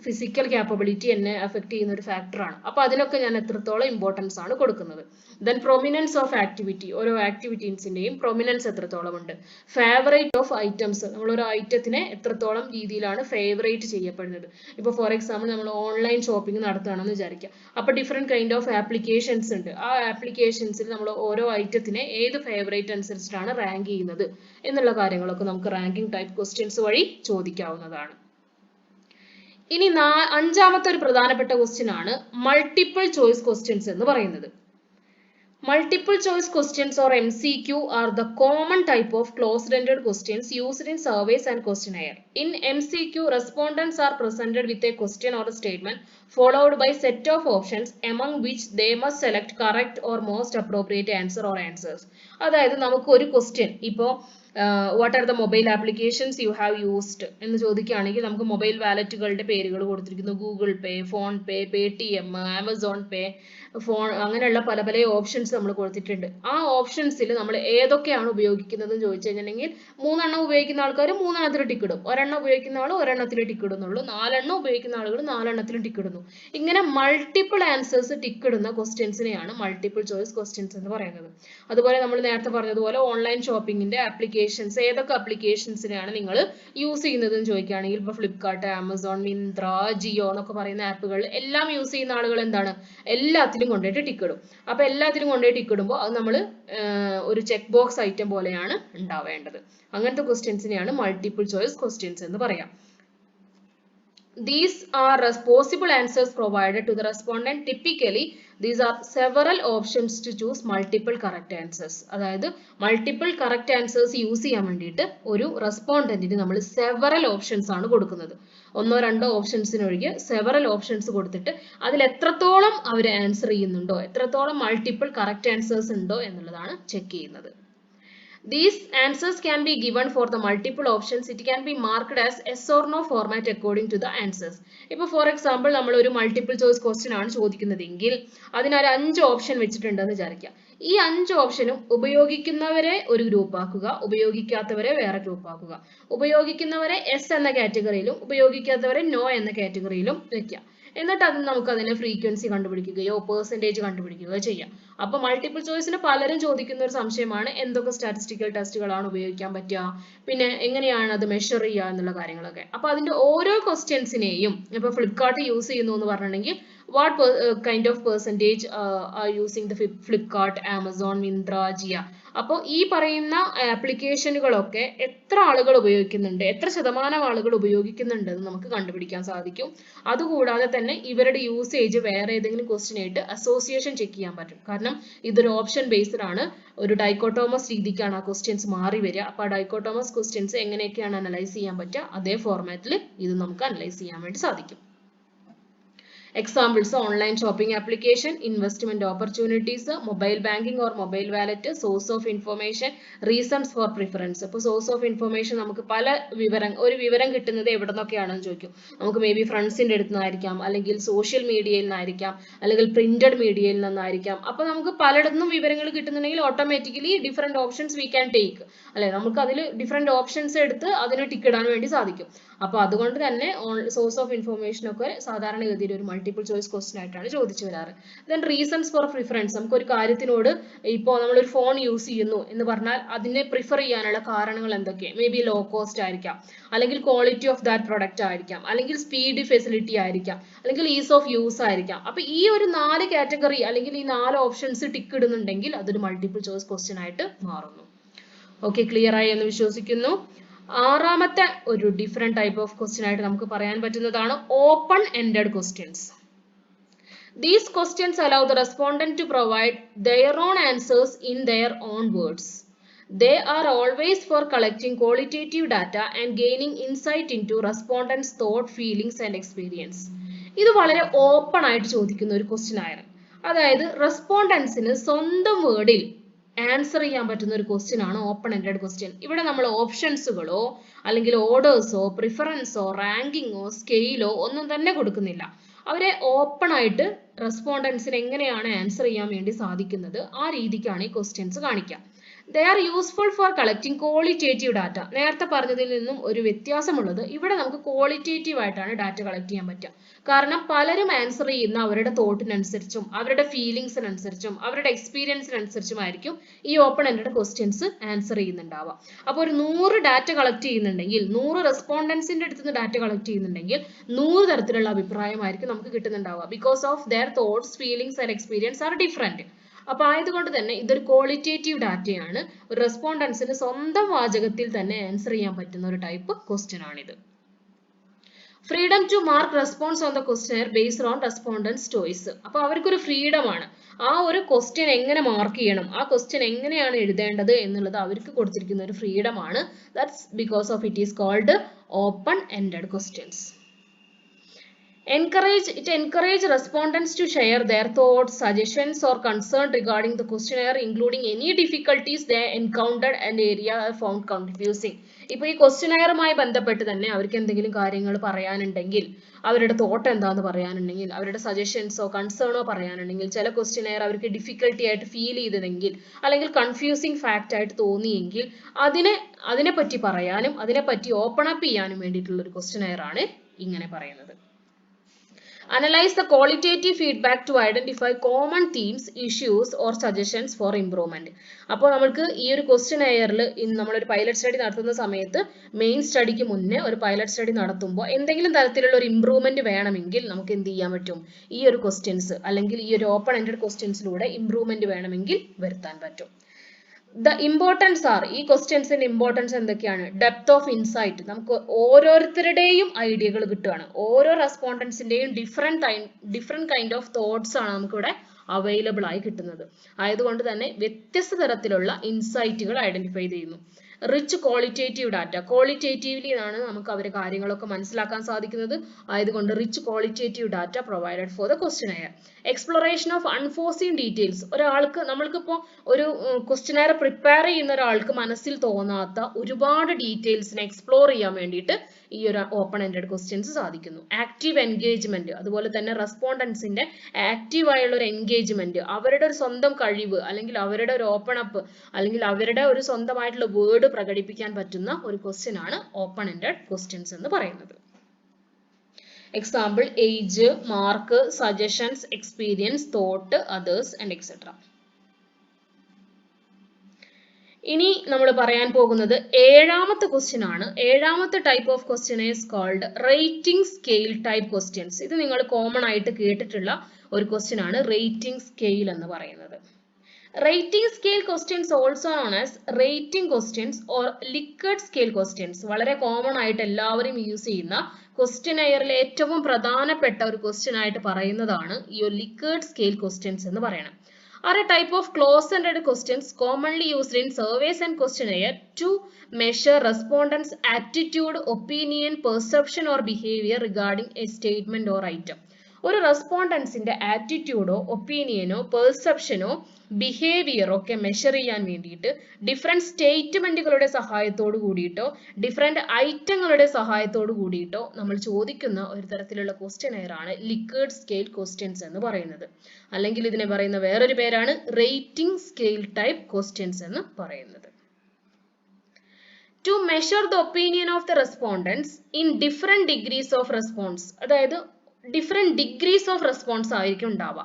ഫിസിക്കൽ ക്യാപ്പബിലിറ്റി എന്നെ അഫക്ട് ചെയ്യുന്ന ഒരു ഫാക്ടറാണ്. അപ്പോൾ അതിനൊക്കെ ഞാൻ എത്രത്തോളം ഇമ്പോർട്ടൻസ് ആണ് കൊടുക്കുന്നത്. ദെൻ പ്രൊമിനൻസ് ഓഫ് ആക്ടിവിറ്റി, ഓരോ ആക്ടിവിറ്റീസിന്റെയും പ്രൊമിനൻസ് എത്രത്തോളം ഉണ്ട്. ഫേവറേറ്റ് ഓഫ് ഐറ്റംസ്, നമ്മളൊരു ഐറ്റത്തിനെ എത്രത്തോളം രീതിയിലാണ് ഫേവറേറ്റ് ചെയ്യപ്പെടുന്നത്. ഇപ്പോൾ ഫോർ എക്സാമ്പിൾ നമ്മൾ ഓൺലൈൻ ഷോപ്പിംഗ് നടത്തുകയാണെന്ന് വിചാരിക്കുക. അപ്പോൾ ഡിഫറെന്റ് കൈൻഡ് ഓഫ് ആപ്ലിക്കേഷൻസ് ഉണ്ട്. ആ ആപ്ലിക്കേഷൻസിൽ നമ്മൾ ഓരോ ഐറ്റത്തിനെ ഏത് ഫേവറേറ്റ് അനുസരിച്ചിട്ടാണ് റാങ്ക് ചെയ്യുന്നത് എന്നുള്ള കാര്യങ്ങളൊക്കെ നമുക്ക് റാങ്കിങ് ടൈപ്പ് ക്വസ്റ്റ്യൻസ് വഴി ചോദിക്കാവുന്നതാണ്. ഇനി 5-മത്തെ ഒരു പ്രധാനപ്പെട്ട ക്വസ്റ്റ്യൻ ആണ് മൾട്ടിപ്പിൾ ചോയ്സ് ക്വസ്റ്റ്യൻസ് എന്ന് പറയുന്നത്. Multiple choice questions or MCQ are the common type of closed-ended questions used in surveys and questionnaire. In MCQ, respondents are presented with a question or a statement followed by a set of options among which they must select correct or most appropriate answer or answers. അതായത് നമുക്ക് ഒരു question ഇപ്പോൾ what are the mobile applications you have used എന്ന് ചോദിക്കുകയാണെങ്കിൽ നമുക്ക് mobile വാലറ്റുകളുടെ പേരുകൾ കൊടുത്തിരിക്കുന്നു. Google പേ, phone പേ, Paytm, Amazon പേ, അങ്ങനെയുള്ള പല പല ഓപ്ഷൻസ് നമ്മൾ കൊടുത്തിട്ടുണ്ട്. ആ ഓപ്ഷൻസിൽ നമ്മൾ ഏതൊക്കെയാണ് ഉപയോഗിക്കുന്നത് എന്ന് ചോദിച്ചു കഴിഞ്ഞിട്ടുണ്ടെങ്കിൽ 3 എണ്ണം ഉപയോഗിക്കുന്ന ആൾക്കാർ 3 എണ്ണത്തിൽ ടിക്ക് ഇടും, ഒരെണ്ണം ഉപയോഗിക്കുന്ന ആൾ ഒരെണ്ണത്തിൽ ടിക്ക് ഇടുന്നുള്ളൂ, 4 എണ്ണം ഉപയോഗിക്കുന്ന ആളുകൾ 4 എണ്ണത്തിലും ടിക്ക് ഇടുന്നു. ഇങ്ങനെ മൾട്ടിപ്പിൾ ആൻസേഴ്സ് ടിക്ക് ഇടുന്ന ക്വസ്റ്റ്യൻസിനെയാണ് മൾട്ടിപ്പിൾ ചോയ്സ് ക്വസ്റ്റ്യൻസ് എന്ന് പറയുന്നത്. അതുപോലെ നമ്മൾ നേരത്തെ പറഞ്ഞതുപോലെ ഓൺലൈൻ ഷോപ്പിംഗിന്റെ ആപ്ലിക്കേഷൻ ആപ്ലിക്കേഷൻസ് ഏതൊക്കെ ആപ്ലിക്കേഷൻസിനെയാണ് നിങ്ങൾ യൂസ് ചെയ്യുന്നതെന്ന് ചോദിക്കുകയാണെങ്കിൽ ഇപ്പോൾ ഫ്ലിപ്കാർട്ട്, ആമസോൺ, മിന്ത്ര, ജിയോ എന്നൊക്കെ പറയുന്ന ആപ്പുകൾ എല്ലാം യൂസ് ചെയ്യുന്ന ആളുകൾ എന്താണ് എല്ലാത്തിലും കൊണ്ടുപോയിട്ട് ടിക്ക് ഇടും. അപ്പോൾ എല്ലാത്തിലും കൊണ്ടുപോയി ടിക്ക് ഇടുമ്പോൾ അത് നമ്മൾ ഒരു ചെക്ക് ബോക്സ് ഐറ്റം പോലെയാണ് ഉണ്ടാവേണ്ടത്. അങ്ങനത്തെ ക്വസ്റ്റ്യൻസിനെയാണ് മൾട്ടിപ്പിൾ ചോയ്സ് ക്വസ്റ്റ്യൻസ് എന്ന് പറയാം. These are possible answers provided to the respondent. Typically, these are several options to choose multiple correct answers. അതായത് multiple correct answers യൂസ് ചെയ്യാൻ വേണ്ടിയിട്ട് ഒരു റെസ്പോണ്ടന്റിന് നമ്മൾ several options ആണ് കൊടുക്കുന്നത്. ഒന്നോ രണ്ടോ ഓപ്ഷൻസിനൊഴികെ several options കൊടുത്തിട്ട് അതിൽ എത്രത്തോളം അവർ ആൻസർ ചെയ്യുന്നുണ്ടോ, എത്രത്തോളം multiple correct answers ഉണ്ടോ എന്നുള്ളതാണ് ചെക്ക് ചെയ്യുന്നത്. These answers can be given for the multiple options. It can be marked as yes or no format according to the answers. ഇപ്പോൾ ഫോർ എക്സാമ്പിൾ നമ്മൾ ഒരു മൾട്ടിപ്പിൾ ചോയ്സ് ക്വസ്റ്റ്യൻ ആണ് ചോദിക്കുന്നതെങ്കിൽ അതിനൊരു 5 option വെച്ചിട്ടുണ്ടെന്ന് വിചാരിക്കുക. ഈ 5 ഓപ്ഷനും ഉപയോഗിക്കുന്നവരെ ഒരു ഗ്രൂപ്പ് ആക്കുക, ഉപയോഗിക്കാത്തവരെ വേറെ ഗ്രൂപ്പ് ആക്കുക. ഉപയോഗിക്കുന്നവരെ എസ് എന്ന കാറ്റഗറിയിലും ഉപയോഗിക്കാത്തവരെ നോ എന്ന കാറ്റഗറിയിലും വെക്കുക. എന്നിട്ട് അത് നമുക്ക് അതിനെ ഫ്രീക്വൻസി കണ്ടുപിടിക്കുകയോ പെർസെൻറ്റേജ് കണ്ടുപിടിക്കുകയോ ചെയ്യാം. അപ്പോൾ മൾട്ടിപ്പിൾ ചോയ്സിന് പലരും ചോദിക്കുന്ന ഒരു സംശയമാണ് എന്തൊക്കെ സ്റ്റാറ്റിസ്റ്റിക്കൽ ടെസ്റ്റുകളാണ് ഉപയോഗിക്കാൻ പറ്റുക, പിന്നെ എങ്ങനെയാണ് അത് മെഷർ ചെയ്യുക എന്നുള്ള കാര്യങ്ങളൊക്കെ. അപ്പോൾ അതിന്റെ ഓരോ ക്വസ്റ്റ്യൻസിനെയും ഇപ്പോൾ ഫ്ലിപ്കാർട്ട് യൂസ് ചെയ്യുന്നു എന്ന് പറഞ്ഞിട്ടുണ്ടെങ്കിൽ what kind of percentage are using the Flipkart, Amazon, Myntra, Jia. അപ്പോൾ ഈ പറയുന്ന ആപ്ലിക്കേഷനുകളൊക്കെ എത്ര ആളുകൾ ഉപയോഗിക്കുന്നുണ്ട്, എത്ര ശതമാനം ആളുകൾ ഉപയോഗിക്കുന്നുണ്ട് എന്ന് നമുക്ക് കണ്ടുപിടിക്കാൻ സാധിക്കും. അതുകൂടാതെ തന്നെ ഇവരുടെ യൂസേജ് വേറെ ഏതെങ്കിലും ക്വസ്റ്റ്യൻ ആയിട്ട് അസോസിയേഷൻ ചെക്ക് ചെയ്യാൻ പറ്റും. കാരണം ഇതൊരു ഓപ്ഷൻ ബേസ്ഡ് ആണ്, ഒരു ഡൈക്കോട്ടോമസ് രീതിക്കാണ് ആ ക്വസ്റ്റ്യൻസ് മാറി വരിക. അപ്പോൾ ആ ഡൈക്കോട്ടോമസ് ക്വസ്റ്റ്യൻസ് എങ്ങനെയൊക്കെയാണ് അനലൈസ് ചെയ്യാൻ പറ്റുക, അതേ ഫോർമാറ്റിൽ ഇത് നമുക്ക് അനലൈസ് ചെയ്യാൻ വേണ്ടി സാധിക്കും. Examples: online shopping application, investment opportunities, mobile banking or mobile wallet, source of information, reasons for preference. അപ്പോൾ source of information നമുക്ക് പല ഒരു വിവരം കിട്ടുന്നത് എവിടെ നിന്നൊക്കെയാണെന്ന് ചോദിക്കും. നമുക്ക് മേ ബി ഫ്രണ്ട്സിൻ്റെ അടുത്ത് നിന്നായിരിക്കാം, അല്ലെങ്കിൽ സോഷ്യൽ മീഡിയയിൽ നിന്നായിരിക്കാം, അല്ലെങ്കിൽ പ്രിന്റഡ് മീഡിയയിൽ നിന്നായിരിക്കാം. അപ്പോൾ നമുക്ക് പലയിടത്തും വിവരങ്ങൾ കിട്ടുന്നുണ്ടെങ്കിൽ automatically different options we can take, അല്ലെ, നമുക്ക് അതിൽ ഡിഫറെന്റ് ഓപ്ഷൻസ് എടുത്ത് അതിന് ടിക്ക് ഇടാൻ വേണ്ടി സാധിക്കും. അപ്പോൾ അതുകൊണ്ട് തന്നെ സോഴ്സ് ഓഫ് ഇൻഫർമേഷൻ ഒക്കെ സാധാരണഗതിയിൽ ഒരു മൾട്ടിപ്പിൾ ചോയ്സ് ക്വസ്റ്റ്യൻ ആയിട്ടാണ് ചോദിച്ചു വരാറ്. ദെൻ റീസൺസ് ഫോർ പ്രിഫറൻസ്, നമുക്ക് ഒരു കാര്യത്തിനോട് ഇപ്പോൾ നമ്മളൊരു ഫോൺ യൂസ് ചെയ്യുന്നു എന്ന് പറഞ്ഞാൽ അതിനെ പ്രിഫർ ചെയ്യാനുള്ള കാരണങ്ങൾ എന്തൊക്കെ? മേ ബി ലോ കോസ്റ്റ് ആയിരിക്കാം, അല്ലെങ്കിൽ ക്വാളിറ്റി ഓഫ് ദാറ്റ് പ്രൊഡക്റ്റ് ആയിരിക്കാം, അല്ലെങ്കിൽ സ്പീഡ് ഫെസിലിറ്റി ആയിരിക്കാം, അല്ലെങ്കിൽ ഈസ് ഓഫ് യൂസ് ആയിരിക്കാം. അപ്പോൾ ഈ ഒരു 4 കാറ്റഗറി അല്ലെങ്കിൽ ഈ 4 ഓപ്ഷൻസ് ടിക്ക് ഇടുന്നുണ്ടെങ്കിൽ അതൊരു മൾട്ടിപ്പിൾ ചോയ്സ് ക്വസ്റ്റ്യൻ ആയിട്ട് മാറുന്നു. ഓക്കെ, ക്ലിയർ ആയി എന്ന് വിശ്വസിക്കുന്നു. ആറാമത്തെ ഒരു ഡിഫറെന്റ് ടൈപ്പ് ഓഫ് ക്വസ്റ്റ്യൻ ആയിട്ട് നമുക്ക് പറയാൻ പറ്റുന്നതാണ് open ended questions. These questions allow the respondent to provide their own answers in their own words. They are always for collecting qualitative data and gaining insight into respondents' thought, feelings and experience. ഇത് വളരെ open ആയിട്ട് ചോദിക്കുന്ന ഒരു question ആണ്. അതായത് റെസ്പോണ്ടൻസിന് സ്വന്തം വേർഡിൽ answer ചെയ്യാൻ പറ്റുന്ന ഒരു ക്വസ്റ്റ്യൻ ആണ് ഓപ്പൺ എൻഡഡ് ക്വസ്റ്റ്യൻ. ഇവിടെ നമ്മൾ ഓപ്ഷൻസുകളോ അല്ലെങ്കിൽ ഓർഡേഴ്സോ പ്രിഫറൻസോ റാങ്കിങ്ങോ സ്കെയിലോ ഒന്നും തന്നെ കൊടുക്കുന്നില്ല. അവരെ ഓപ്പൺ ആയിട്ട് റെസ്പോണ്ടൻസിന് എങ്ങനെയാണ് ആൻസർ ചെയ്യാൻ വേണ്ടി സാധിക്കുന്നത് ആ രീതിക്കാണ് ഈ ക്വസ്റ്റ്യൻസ് കാണിക്കുക. They are useful for collecting qualitative data. നേരത്തെ പറഞ്ഞതിൽ നിന്നും ഒരു വ്യത്യാസമുള്ളത് ഇവിടെ നമുക്ക് ക്വാളിറ്റേറ്റീവ് ആയിട്ടാണ് ഡാറ്റ കളക്ട് ചെയ്യാൻ പറ്റുക. കാരണം പലരും ആൻസർ ചെയ്യുന്ന അവരുടെ തോട്ടിനനുസരിച്ചും അവരുടെ ഫീലിങ്സിനനുസരിച്ചും അവരുടെ എക്സ്പീരിയൻസിനനുസരിച്ചുമായിരിക്കും ഈ ഓപ്പൺ എൻഡഡ് ക്വസ്റ്റ്യൻസ് ആൻസർ ചെയ്യുന്നുണ്ടാവുക. അപ്പോൾ ഒരു 100 ഡാറ്റ കളക്ട് ചെയ്യുന്നുണ്ടെങ്കിൽ 100 റെസ്പോണ്ടൻസിന്റെ അടുത്ത് നിന്ന് ഡാറ്റ കളക്ട് ചെയ്യുന്നുണ്ടെങ്കിൽ 100 തരത്തിലുള്ള അഭിപ്രായമായിരിക്കും നമുക്ക് കിട്ടുന്നുണ്ടാവുക. Because of their thoughts, feelings and experience are different. അപ്പൊ ആയതുകൊണ്ട് തന്നെ ഇതൊരു ക്വാളിറ്റേറ്റീവ് ഡാറ്റയാണ്. ഒരു റെസ്പോണ്ടൻസിന് സ്വന്തം വാചകത്തിൽ തന്നെ ആൻസർ ചെയ്യാൻ പറ്റുന്ന ഒരു ടൈപ്പ് ക്വസ്റ്റ്യൻ ആണിത്. Freedom to mark response on the question based on respondents choice. അപ്പൊ അവർക്കൊരു ഫ്രീഡം ആണ്. ആ ഒരു ക്വസ്റ്റ്യൻ എങ്ങനെ മാർക്ക് ചെയ്യണം, ആ ക്വസ്റ്റ്യൻ എങ്ങനെയാണ് എഴുതേണ്ടത് എന്നുള്ളത് അവർക്ക് കൊടുത്തിരിക്കുന്ന ഒരു ഫ്രീഡം ആണ്. That's because of it is called open ended questions. It encourages respondents to share their thoughts, suggestions or concerns regarding the questionnaire, including any difficulties they encountered and area found confusing. ഇപ്പോൾ ഈ ക്വസ്റ്റ്യനെയറുമായി ബന്ധപ്പെട്ട് തന്നെ അവർക്ക് എന്തെങ്കിലും കാര്യങ്ങൾ പറയാനുണ്ടെങ്കിൽ, അവരുടെ thought എന്താണെന്ന് പറയാനുണ്ടെങ്കിൽ, അവരുടെ സജഷൻസോ കൺസേണോ പറയാനുണ്ടെങ്കിൽ, ചില ക്വസ്റ്റ്യനെയർ അവർക്ക് ഡിഫിക്കൽട്ടി ആയിട്ട് ഫീൽ ചെയ്തതെങ്കിൽ അല്ലെങ്കിൽ കൺഫ്യൂസിങ് ഫാക്റ്റ് ആയിട്ട് തോന്നിയെങ്കിൽ അതിനെപ്പറ്റി പറയാനും അതിനെപ്പറ്റി ഓപ്പൺ അപ്പ് ചെയ്യാനും വേണ്ടിയിട്ടുള്ള ഒരു ക്വസ്റ്റ്യനെയർ ആണ് ഇങ്ങനെ പറയുന്നത്. Analyze the qualitative feedback to identify common themes, issues or suggestions for improvement. അപ്പോൾ നമുക്ക് ഈ ഒരു ക്വസ്റ്റ്യൻ എയറിൽ നമ്മളൊരു പൈലറ്റ് സ്റ്റഡി നടത്തുന്ന സമയത്ത് മെയിൻ സ്റ്റഡിക്ക് മുന്നേ ഒരു പൈലറ്റ് സ്റ്റഡി നടത്തുമ്പോൾ എന്തെങ്കിലും തരത്തിലുള്ള ഒരു ഇംപ്രൂവ്മെന്റ് വേണമെങ്കിൽ നമുക്ക് എന്ത് ചെയ്യാൻ പറ്റും? ഈ ഒരു ക്വസ്റ്റ്യൻസ് അല്ലെങ്കിൽ ഈ ഒരു ഓപ്പൺ എൻഡഡ് ക്വസ്റ്റ്യൻസിലൂടെ ഇംപ്രൂവ്മെന്റ് വേണമെങ്കിൽ വരുത്താൻ പറ്റും. The importance are ഈ ക്വസ്റ്റ്യൻസിന്റെ ഇമ്പോർട്ടൻസ് എന്തൊക്കെയാണ്? ഡെപ്ത് ഓഫ് ഇൻസൈറ്റ്, നമുക്ക് ഓരോരുത്തരുടെയും ഐഡിയകൾ കിട്ടുകയാണ്. ഓരോ റെസ്പോണ്ടൻസിന്റെയും ഡിഫറെന്റ് കൈൻഡ് ഓഫ് തോട്ട്സ് ആണ് നമുക്കിവിടെ അവൈലബിൾ ആയി കിട്ടുന്നത്. ആയതുകൊണ്ട് തന്നെ വ്യത്യസ്ത തരത്തിലുള്ള ഇൻസൈറ്റുകൾ ഐഡന്റിഫൈ ചെയ്യുന്നു. റിച്ച് ക്വാളിറ്റേറ്റീവ് ഡാറ്റ, ക്വാളിറ്റേറ്റീവ്ലി ആണ് നമുക്ക് അവരെ കാര്യങ്ങളൊക്കെ മനസ്സിലാക്കാൻ സാധിക്കുന്നത്. ആയതുകൊണ്ട് rich qualitative data provided for the questionnaire. Exploration of unforeseen details, നമ്മൾക്കിപ്പോൾ ഒരു ക്വസ്റ്റ്യനെയർ പ്രിപ്പയർ ചെയ്യുന്ന ഒരാൾക്ക് മനസ്സിൽ തോന്നാത്ത ഒരുപാട് ഡീറ്റെയിൽസിനെ എക്സ്പ്ലോർ ചെയ്യാൻ വേണ്ടിയിട്ട് ഈ ഒരു ഓപ്പൺ എൻഡഡ് ക്വസ്റ്റ്യൻസ് സാധിക്കുന്നു. ആക്റ്റീവ് എൻഗേജ്മെന്റ്, അതുപോലെ തന്നെ റെസ്പോണ്ടൻസിന്റെ ആക്റ്റീവ് ആയുള്ള ഒരു എൻഗേജ്മെന്റ്, അവരുടെ ഒരു സ്വന്തം കഴിവ് അല്ലെങ്കിൽ അവരുടെ ഒരു ഓപ്പൺ അപ്പ് അല്ലെങ്കിൽ അവരുടെ ഒരു സ്വന്തമായിട്ടുള്ള വേർഡ് പ്രകടിപ്പിക്കാൻ പറ്റുന്ന ഒരു ക്വസ്റ്റ്യൻ ആണ് ഓപ്പൺ എൻഡഡ് ക്വസ്റ്റ്യൻസ് എന്ന് പറയുന്നത്. Example age, mark, suggestions, experience, thought, others and etcetera. ഇനി നമ്മൾ പറയാൻ പോകുന്നത് ഏഴാമത്തെ ക്വസ്റ്റ്യൻ ആണ്. ഏഴാമത്തെ type of question is called rating scale type questions. ഇത് നിങ്ങൾ കോമൺ ആയിട്ട് കേട്ടിട്ടുള്ള ഒരു ക്വസ്റ്റ്യൻ ആണ് റേറ്റിംഗ് സ്കെയിൽ എന്ന് പറയുന്നത്. Rating scale questions also known as rating questions or Likert scale questions. വളരെ കോമൺ ആയിട്ട് എല്ലാവരും യൂസ് ചെയ്യുന്ന ക്വസ്റ്റ്യനെയറിലെ ഏറ്റവും പ്രധാനപ്പെട്ട ഒരു ക്വസ്റ്റ്യൻ ആയിട്ട് പറയുന്നതാണ് ഈ ലിക്കർഡ് സ്കെയിൽ ക്വസ്റ്റ്യൻസ് എന്ന് പറയുന്നത്. Are a type of close-ended questions commonly used in surveys and questionnaire to measure respondents' attitude, opinion, perception or behavior regarding a statement or item. ഒരു റെസ്പോണ്ടൻസിന്റെ ആറ്റിറ്റ്യൂഡോ ഒപ്പീനിയനോ പെർസെപ്ഷനോ ബിഹേവിയറോ ഒക്കെ മെഷർ ചെയ്യാൻ വേണ്ടിയിട്ട് ഡിഫറെന്റ് സ്റ്റേറ്റ്മെന്റുകളുടെ സഹായത്തോട് കൂടിയിട്ടോ ഡിഫറെന്റ് ഐറ്റങ്ങളുടെ സഹായത്തോട് കൂടിയിട്ടോ നമ്മൾ ചോദിക്കുന്ന ഒരു തരത്തിലുള്ള ക്വസ്റ്റ്യനെയർ ആണ് ലിക്കർഡ് സ്കെയിൽ ക്വസ്റ്റ്യൻസ് എന്ന് പറയുന്നത്. അല്ലെങ്കിൽ ഇതിനെ പറയുന്ന വേറൊരു പേരാണ് റേറ്റിംഗ് സ്കെയിൽ ടൈപ്പ് ക്വസ്റ്റ്യൻസ് എന്ന് പറയുന്നത്. To measure the opinion of the respondents in different degrees of response, അതായത് ഡിഫറെന്റ് ഡിഗ്രീസ് ഓഫ് റെസ്പോൺസ് ആയിരിക്കും ഉണ്ടാവുക.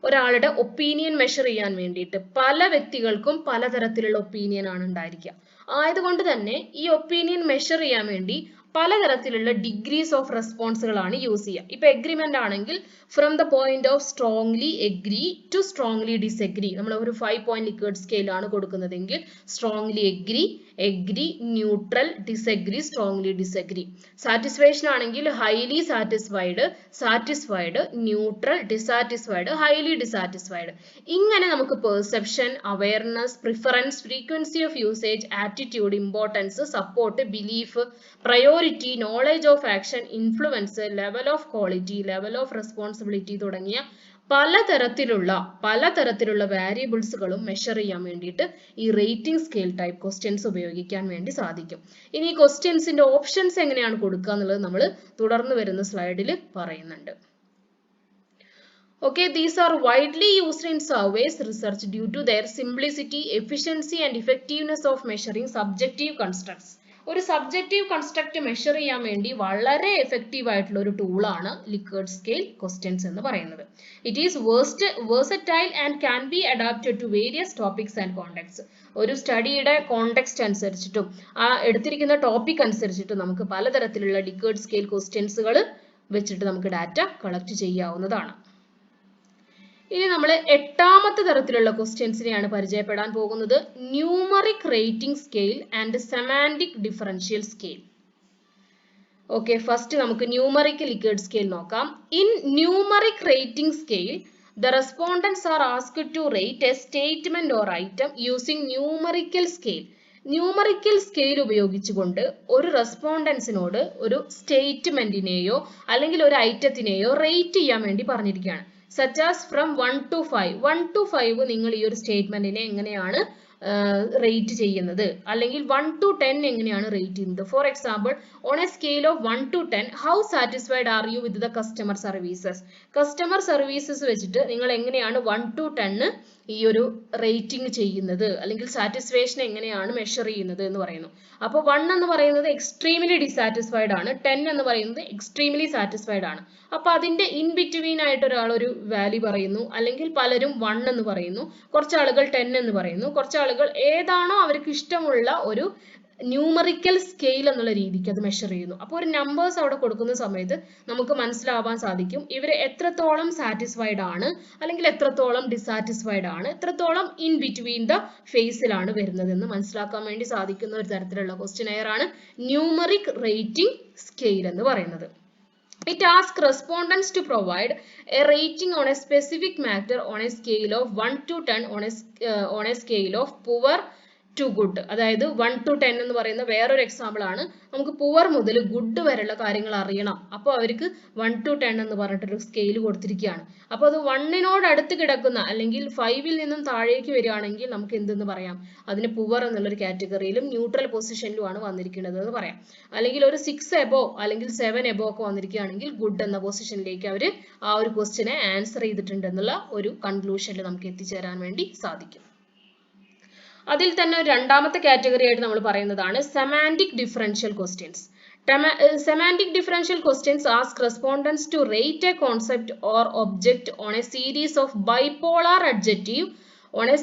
ഒരാളുടെ ഒപ്പീനിയൻ മെഷർ ചെയ്യാൻ വേണ്ടിയിട്ട് പല വ്യക്തികൾക്കും പലതരത്തിലുള്ള ഒപ്പീനിയൻ ആണ് ഉണ്ടായിരിക്കുക. ആയതുകൊണ്ട് തന്നെ ഈ ഒപ്പീനിയൻ മെഷർ ചെയ്യാൻ വേണ്ടി പലതരത്തിലുള്ള ഡിഗ്രീസ് ഓഫ് റെസ്പോൺസുകളാണ് യൂസ് ചെയ്യുക. ഇപ്പൊ എഗ്രിമെന്റ് ആണെങ്കിൽ from the point of strongly agree to strongly disagree, നമ്മൾ ഒരു 5 പോയിന്റ് ലിക്കർഡ് സ്കെയിൽ ആണ് കൊടുക്കുന്നതെങ്കിൽ strongly agree, agree, neutral, disagree, strongly disagree. Satisfaction ആണെങ്കിൽ highly satisfied, satisfied, neutral, dissatisfied, highly dissatisfied. ഇങ്ങനെ നമുക്ക് perception, awareness, preference, frequency of usage, attitude, importance, support, belief, priority, knowledge of action, influence, level of quality, level of responsibility തുടങ്ങിയ പലതരത്തിലുള്ള വാരിയബിൾസുകളും measure ചെയ്യാൻ വേണ്ടിയിട്ട് ഈ rating scale type questions ഉപയോഗിക്കാൻ വേണ്ടി സാധിക്കും. ഇനി ഈ ക്വസ്റ്റ്യൻസിന്റെ ഓപ്ഷൻസ് എങ്ങനെയാണ് കൊടുക്കുക എന്നുള്ളത് നമ്മൾ തുടർന്ന് വരുന്ന സ്ലൈഡിൽ പറയുന്നുണ്ട്. Okay, these are widely used in surveys research due to their simplicity, efficiency and effectiveness of measuring subjective constructs. ഒരു സബ്ജക്റ്റീവ് കൺസ്ട്രക്ട് മെഷർ ചെയ്യാൻ വേണ്ടി വളരെ എഫക്റ്റീവ് ആയിട്ടുള്ള ഒരു ടൂളാണ് ലിക്കർഡ് സ്കെയിൽ ക്വസ്റ്റ്യൻസ് എന്ന് പറയുന്നത്. It is versatile and can be adapted to various topics and contexts. ഒരു സ്റ്റഡിയുടെ കോണ്ടെക്സ്റ്റ് അനുസരിച്ചിട്ടും ആ എടുത്തിരിക്കുന്ന ടോപ്പിക് അനുസരിച്ചിട്ടും നമുക്ക് പലതരത്തിലുള്ള ലിക്കർഡ് സ്കെയിൽ ക്വസ്റ്റ്യൻസുകൾ വെച്ചിട്ട് നമുക്ക് ഡാറ്റ കളക്ട് ചെയ്യാവുന്നതാണ്. ഇനി നമ്മൾ എട്ടാമത്തെ തരത്തിലുള്ള ക്വസ്റ്റ്യൻസിനെയാണ് പരിചയപ്പെടാൻ പോകുന്നത്. Numeric rating scale and semantic differential scale. Okay, first നമുക്ക് ന്യൂമറിക് ലിക്കർഡ് സ്കെയിൽ നോക്കാം. In numeric rating scale the respondents are asked to rate a statement or item using numerical scale. Numerical scale ഉപയോഗിച്ചുകൊണ്ട് ഒരു റെസ്പോണ്ടൻസിനോട് ഒരു സ്റ്റേറ്റ്മെന്റിനെയോ അല്ലെങ്കിൽ ഒരു ഐറ്റത്തിനെയോ റേറ്റ് ചെയ്യാൻ വേണ്ടി പറഞ്ഞിരിക്കുകയാണ്. such as from 1 to 5. 1 to 5 നിങ്ങൾ ഈ ഒരു സ്റ്റേറ്റ്മെന്റിനെ എങ്ങനെയാണ് റേറ്റ് ചെയ്യുന്നത്, അല്ലെങ്കിൽ 1 to 10 എങ്ങനെയാണ് റേറ്റ് ചെയ്യുന്നത്? For example, on A scale of 1 to 10 how satisfied are you with the customer services? Customer services വെച്ചിട്ട് നിങ്ങൾ എങ്ങനെയാണ് 1 to 10 ഈ ഒരു റേറ്റിംഗ് ചെയ്യുന്നത്, അല്ലെങ്കിൽ സാറ്റിസ്ഫാക്ഷൻ എങ്ങനെയാണ് മെഷർ ചെയ്യുന്നത് എന്ന് പറയുന്നു. അപ്പോൾ 1 എന്ന് പറയുന്നത് എക്സ്ട്രീംലി ഡിസാറ്റിസ്ഫൈഡ് ആണ്, 10 എന്ന് പറയുന്നത് എക്സ്ട്രീംലി സാറ്റിസ്ഫൈഡ് ആണ്. അപ്പൊ അതിന്റെ ഇൻ ബിറ്റ്വീൻ ആയിട്ട് ഒരാൾ ഒരു വാല്യൂ പറയുന്നു, അല്ലെങ്കിൽ പലരും 1 എന്ന് പറയുന്നു, കുറച്ച് ആളുകൾ 10 എന്ന് പറയുന്നു, കുറച്ച് ആളുകൾ ഏതാണോ അവർക്ക് ഇഷ്ടമുള്ള ഒരു ന്യൂമറിക്കൽ സ്കെയിൽ എന്നുള്ള രീതിക്ക് അത് മെഷർ ചെയ്യുന്നു. അപ്പോൾ ഒരു നമ്പേഴ്സ് അവിടെ കൊടുക്കുന്ന സമയത്ത് നമുക്ക് മനസ്സിലാവാൻ സാധിക്കും ഇവർ എത്രത്തോളം സാറ്റിസ്ഫൈഡ് ആണ്, അല്ലെങ്കിൽ എത്രത്തോളം ഡിസാറ്റിസ്ഫൈഡ് ആണ്, എത്രത്തോളം ഇൻ ബിറ്റ്വീൻ ദ ഫേസിലാണ് വരുന്നത് എന്ന് മനസ്സിലാക്കാൻ വേണ്ടി സാധിക്കുന്ന ഒരു തരത്തിലുള്ള ക്വസ്റ്റ്യനെയർ ആണ് ന്യൂമറിക് റേറ്റിംഗ് സ്കെയിൽ എന്ന് പറയുന്നത്. It asks respondents to provide a rating on a specific matter on a scale of 1 to 10 on a scale of poor to good. അതായത് 1 to 10 എന്ന് പറയുന്ന വേറൊരു എക്സാമ്പിൾ ആണ്. നമുക്ക് പുവർ മുതൽ ഗുഡ് വരെയുള്ള കാര്യങ്ങൾ അറിയണം. അപ്പോൾ അവർക്ക് 1 to 10 എന്ന് പറഞ്ഞിട്ടൊരു സ്കെയിൽ കൊടുത്തിരിക്കുകയാണ്. അപ്പോൾ അത് 1നോട് അടുത്ത് കിടക്കുന്ന, അല്ലെങ്കിൽ 5ൽ നിന്നും താഴേക്ക് വരികയാണെങ്കിൽ നമുക്ക് എന്തെന്ന് പറയാം? അതിന് പുവർ എന്നുള്ളൊരു കാറ്റഗറിയിലും ന്യൂട്രൽ പൊസിഷനിലുമാണ് വന്നിരിക്കുന്നത് എന്ന് പറയാം. അല്ലെങ്കിൽ ഒരു 6 എബോ അല്ലെങ്കിൽ 7 എബോ ഒക്കെ വന്നിരിക്കുകയാണെങ്കിൽ ഗുഡ് എന്ന പൊസിഷനിലേക്ക് അവർ ആ ഒരു ക്വസ്റ്റ്യനെ ആൻസർ ചെയ്തിട്ടുണ്ട് എന്നുള്ള ഒരു കൺക്ലൂഷനിൽ നമുക്ക് എത്തിച്ചേരാൻ വേണ്ടി സാധിക്കും. അതിൽ തന്നെ രണ്ടാമത്തെ കാറ്റഗറി ആയിട്ട് നമ്മൾ പറയുന്നതാണ് semantic differential questions. Semantic differential questions ask respondents to rate a concept or object on a series of bipolar adjective on a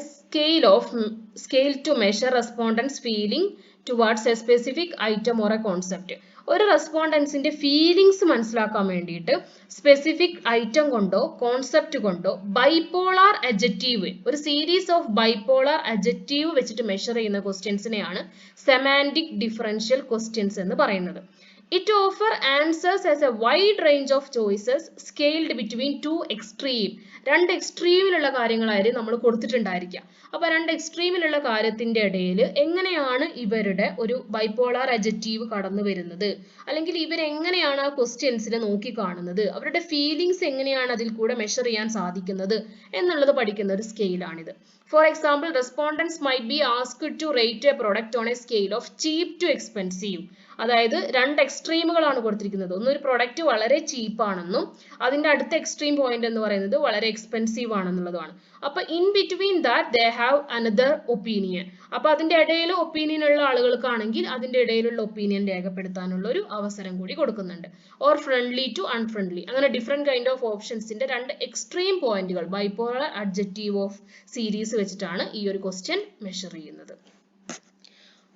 scale to measure respondents' feeling towards a specific item or a concept. ഒരു റെസ്പോണ്ടൻസിന്റെ feelings മനസ്സിലാക്കാൻ വേണ്ടിയിട്ട് specific item കൊണ്ടോ concept കൊണ്ടോ bipolar adjective, ഒരു series of bipolar adjective വെച്ചിട്ട് measure ചെയ്യുന്ന ക്വസ്റ്റ്യൻസിനെയാണ് semantic differential questions എന്ന് പറയുന്നത്. It offers answers as a wide range of choices scaled between two extreme. രണ്ട് എക്സ്ട്രീമിലുള്ള കാര്യങ്ങളായിരിക്കും നമ്മൾ കൊടുത്തിട്ടുണ്ടായിരിക്കുക. അപ്പൊ രണ്ട് എക്സ്ട്രീമിലുള്ള കാര്യത്തിന്റെ ഇടയിൽ എങ്ങനെയാണ് ഇവരുടെ ഒരു ബൈപോളാർ അഡ്ജക്റ്റീവ് കടന്നു വരുന്നത്, അല്ലെങ്കിൽ ഇവരെങ്ങനെയാണ് ആ ക്വസ്റ്റ്യൻസിനെ നോക്കി കാണുന്നത്, അവരുടെ ഫീലിങ്സ് എങ്ങനെയാണ് അതിൽ കൂടെ മെഷർ ചെയ്യാൻ സാധിക്കുന്നത് എന്നുള്ളത് പഠിക്കുന്ന ഒരു സ്കെയിലാണിത്. For example, respondents might be asked to rate a product on a scale of cheap to expensive. അതായത് രണ്ട് എക്സ്ട്രീമുകളാണ് കൊടുത്തിരിക്കുന്നത്. ഒന്നൊരു പ്രൊഡക്റ്റ് വളരെ ചീപ്പ് ആണെന്നും അതിന്റെ അടുത്ത എക്സ്ട്രീം പോയിന്റ് എന്ന് പറയുന്നത് വളരെ എക്സ്പെൻസീവ് ആണെന്നുള്ളതാണ്. അപ്പൊ in between that they have another opinion. അപ്പൊ അതിന്റെ ഇടയിൽ ഒപ്പീനിയൻ ഉള്ള ആളുകൾക്കാണെങ്കിൽ അതിന്റെ ഇടയിലുള്ള ഒപ്പീനിയൻ രേഖപ്പെടുത്താനുള്ള ഒരു അവസരം കൂടി കൊടുക്കുന്നുണ്ട്. ഓർ ഫ്രണ്ട്ലി ടു അൺഫ്രണ്ട്ലി, അങ്ങനെ ഡിഫറെന്റ് കൈൻഡ് ഓഫ് ഓപ്ഷൻസിന്റെ രണ്ട് എക്സ്ട്രീം പോയിന്റുകൾ ബൈപോളർ അഡ്ജക്റ്റീവ് ഓഫ് സീരീസ് വെച്ചിട്ടാണ് ഈ ഒരു ക്വസ്റ്റ്യൻ മെഷർ ചെയ്യുന്നത്.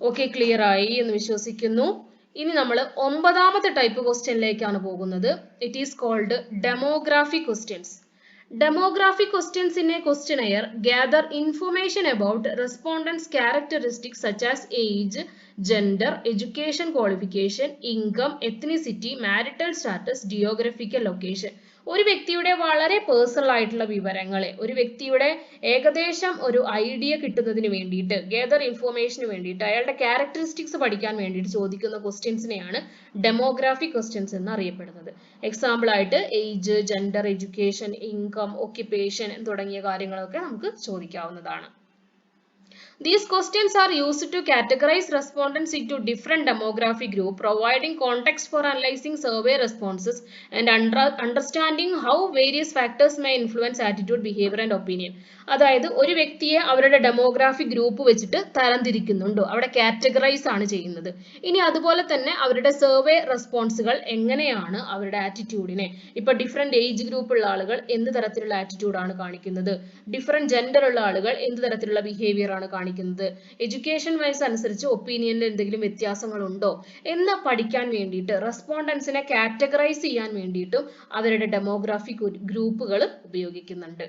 ഓക്കെ, ക്ലിയർ ആയി എന്ന് വിശ്വസിക്കുന്നു. ഇനി നമ്മൾ 9ാമത്തെ ടൈപ്പ് ക്വസ്റ്റ്യനിലേക്കാണ് പോകുന്നത്. It is called demographic questions. Demographic questions in a questionnaire gather information about respondents' characteristics such as age, gender, education qualification, income, ethnicity, marital status, geographical location. ഒരു വ്യക്തിയുടെ വളരെ പേഴ്സണൽ ആയിട്ടുള്ള വിവരങ്ങളെ, ഒരു വ്യക്തിയുടെ ഏകദേശം ഒരു ഐഡിയ കിട്ടുന്നതിന് വേണ്ടിയിട്ട്, ഗേദർ ഇൻഫോർമേഷന് വേണ്ടിയിട്ട്, അയാളുടെ ക്യാരക്ടറിസ്റ്റിക്സ് പഠിക്കാൻ വേണ്ടിയിട്ട് ചോദിക്കുന്ന ക്വസ്റ്റ്യൻസിനെയാണ് ഡെമോഗ്രാഫിക് ക്വസ്റ്റ്യൻസ് എന്ന് അറിയപ്പെടുന്നത്. എക്സാമ്പിൾ ആയിട്ട് age, gender, education, income, occupation തുടങ്ങിയ കാര്യങ്ങളൊക്കെ നമുക്ക് ചോദിക്കാവുന്നതാണ്. These questions are used to categorize respondents into different demographic groups, providing context for analyzing survey responses and understanding how various factors may influence attitude, behavior and opinion. അതായത് ഒരു വ്യക്തിയെ അവരുടെ demographic group വെച്ചിട്ട് തരംതിരിക്കുന്നുണ്ടോ, അവിടെ കാറ്റഗറൈസ് ആണ് ചെയ്യുന്നത്. ഇനി അതുപോലെ തന്നെ അവരുടെ സർവേ റെസ്പോൺസുകൾ എങ്ങനെയാണ് അവരുടെ ആറ്റിറ്റ്യൂഡിനെ, ഇപ്പൊ ഡിഫറെന്റ് ഏജ് ഗ്രൂപ്പ് ഉള്ള ആളുകൾ എന്ത് തരത്തിലുള്ള ആറ്റിറ്റ്യൂഡ് ആണ് കാണിക്കുന്നത്, ഡിഫറെന്റ് ജെൻഡർ ഉള്ള ആളുകൾ എന്ത് തരത്തിലുള്ള ബിഹേവിയർ ആണ് കാണിക്കുന്നത്, എഡ്യൂക്കേഷൻ വൈസ് അനുസരിച്ച് ഒപ്പീനിയനിൽ എന്തെങ്കിലും വ്യത്യാസങ്ങൾ ഉണ്ടോ എന്ന് പഠിക്കാൻ വേണ്ടിയിട്ട്, റെസ്പോണ്ടൻസിനെ കാറ്റഗറൈസ് ചെയ്യാൻ വേണ്ടിയിട്ടും അവരുടെ ഡെമോഗ്രാഫിക് ഗ്രൂപ്പുകൾ ഉപയോഗിക്കുന്നുണ്ട്.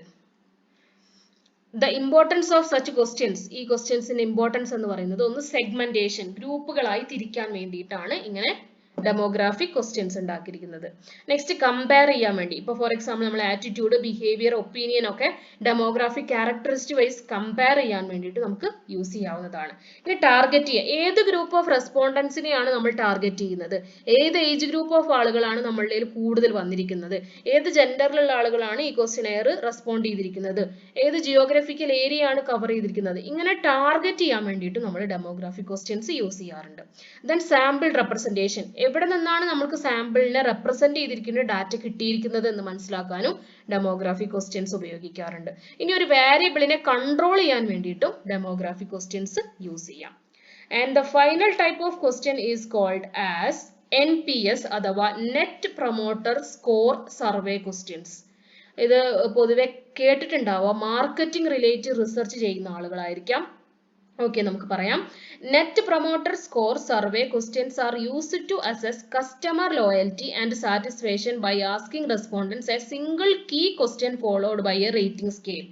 The importance of such questions, ഈ ക്വസ്റ്റ്യൻസിന്റെ ഇമ്പോർട്ടൻസ് എന്ന് പറയുന്നത് ഒന്ന് സെഗ്മെന്റേഷൻ, ഗ്രൂപ്പുകളായി തിരിക്കാൻ വേണ്ടിയിട്ടാണ് ഇങ്ങനെ ഡെമോഗ്രാഫിക് ക്വസ്റ്റ്യൻസ് ഉണ്ടാക്കിയിരിക്കുന്നത്. നെക്സ്റ്റ് കമ്പയർ ചെയ്യാൻ വേണ്ടി, ഇപ്പോൾ ഫോർ എക്സാമ്പിൾ നമ്മൾ ആറ്റിറ്റ്യൂഡ്, ബിഹേവിയർ, ഒപ്പീനിയൻ ഒക്കെ ഡെമോഗ്രാഫിക് ക്യാരക്ടറിസ്റ്റിക് വൈസ് കമ്പയർ ചെയ്യാൻ വേണ്ടിയിട്ട് നമുക്ക് യൂസ് ചെയ്യാവുന്നതാണ്. ഇനി ടാർഗറ്റ് ചെയ്യുക, ഏത് ഗ്രൂപ്പ് ഓഫ് റെസ്പോണ്ടൻസിനെയാണ് നമ്മൾ ടാർഗറ്റ് ചെയ്യുന്നത്, ഏത് ഏജ് ഗ്രൂപ്പ് ഓഫ് ആളുകളാണ് നമ്മളുടെ കൂടുതൽ വന്നിരിക്കുന്നത്, ഏത് ജെൻഡറിലുള്ള ആളുകളാണ് ഈ ക്വസ്റ്റ്യനെയർ റെസ്പോണ്ട് ചെയ്തിരിക്കുന്നത്, ഏത് ജിയോഗ്രഫിക്കൽ ഏരിയ ആണ് കവർ ചെയ്തിരിക്കുന്നത്, ഇങ്ങനെ ടാർഗറ്റ് ചെയ്യാൻ വേണ്ടിയിട്ട് നമ്മൾ ഡെമോഗ്രാഫിക് ക്വസ്റ്റ്യൻസ് യൂസ് ചെയ്യാറുണ്ട്. ദെൻ സാമ്പിൾ റെപ്രസെന്റേഷൻ, എവിടെ നിന്നാണ് നമുക്ക് സാമ്പിളിനെ റെപ്രസെന്റ് ചെയ്തിരിക്കുന്ന ഡാറ്റ കിട്ടിയിരിക്കുന്നത് എന്ന് മനസ്സിലാക്കാനും ഡെമോഗ്രാഫിക് ക്വസ്റ്റ്യൻസ് ഉപയോഗിക്കാറുണ്ട്. ഇനി ഒരു വേരിയബിളിനെ കൺട്രോൾ ചെയ്യാൻ വേണ്ടിയിട്ടും ഡെമോഗ്രാഫിക് ക്വസ്റ്റ്യൻസ് യൂസ് ചെയ്യാം. And the final type of question is called as NPS അഥവാ Net Promoter Score Survey Questions. ഇത് പൊതുവെ കേട്ടിട്ടുണ്ടാവുക മാർക്കറ്റിംഗ് റിലേറ്റഡ് റിസർച്ച് ചെയ്യുന്ന ആളുകളായിരിക്കാം. ഓക്കെ, നമുക്ക് പറയാം. Net promoter score survey questions are used to assess customer loyalty and satisfaction by asking respondents a single key question followed by a rating scale.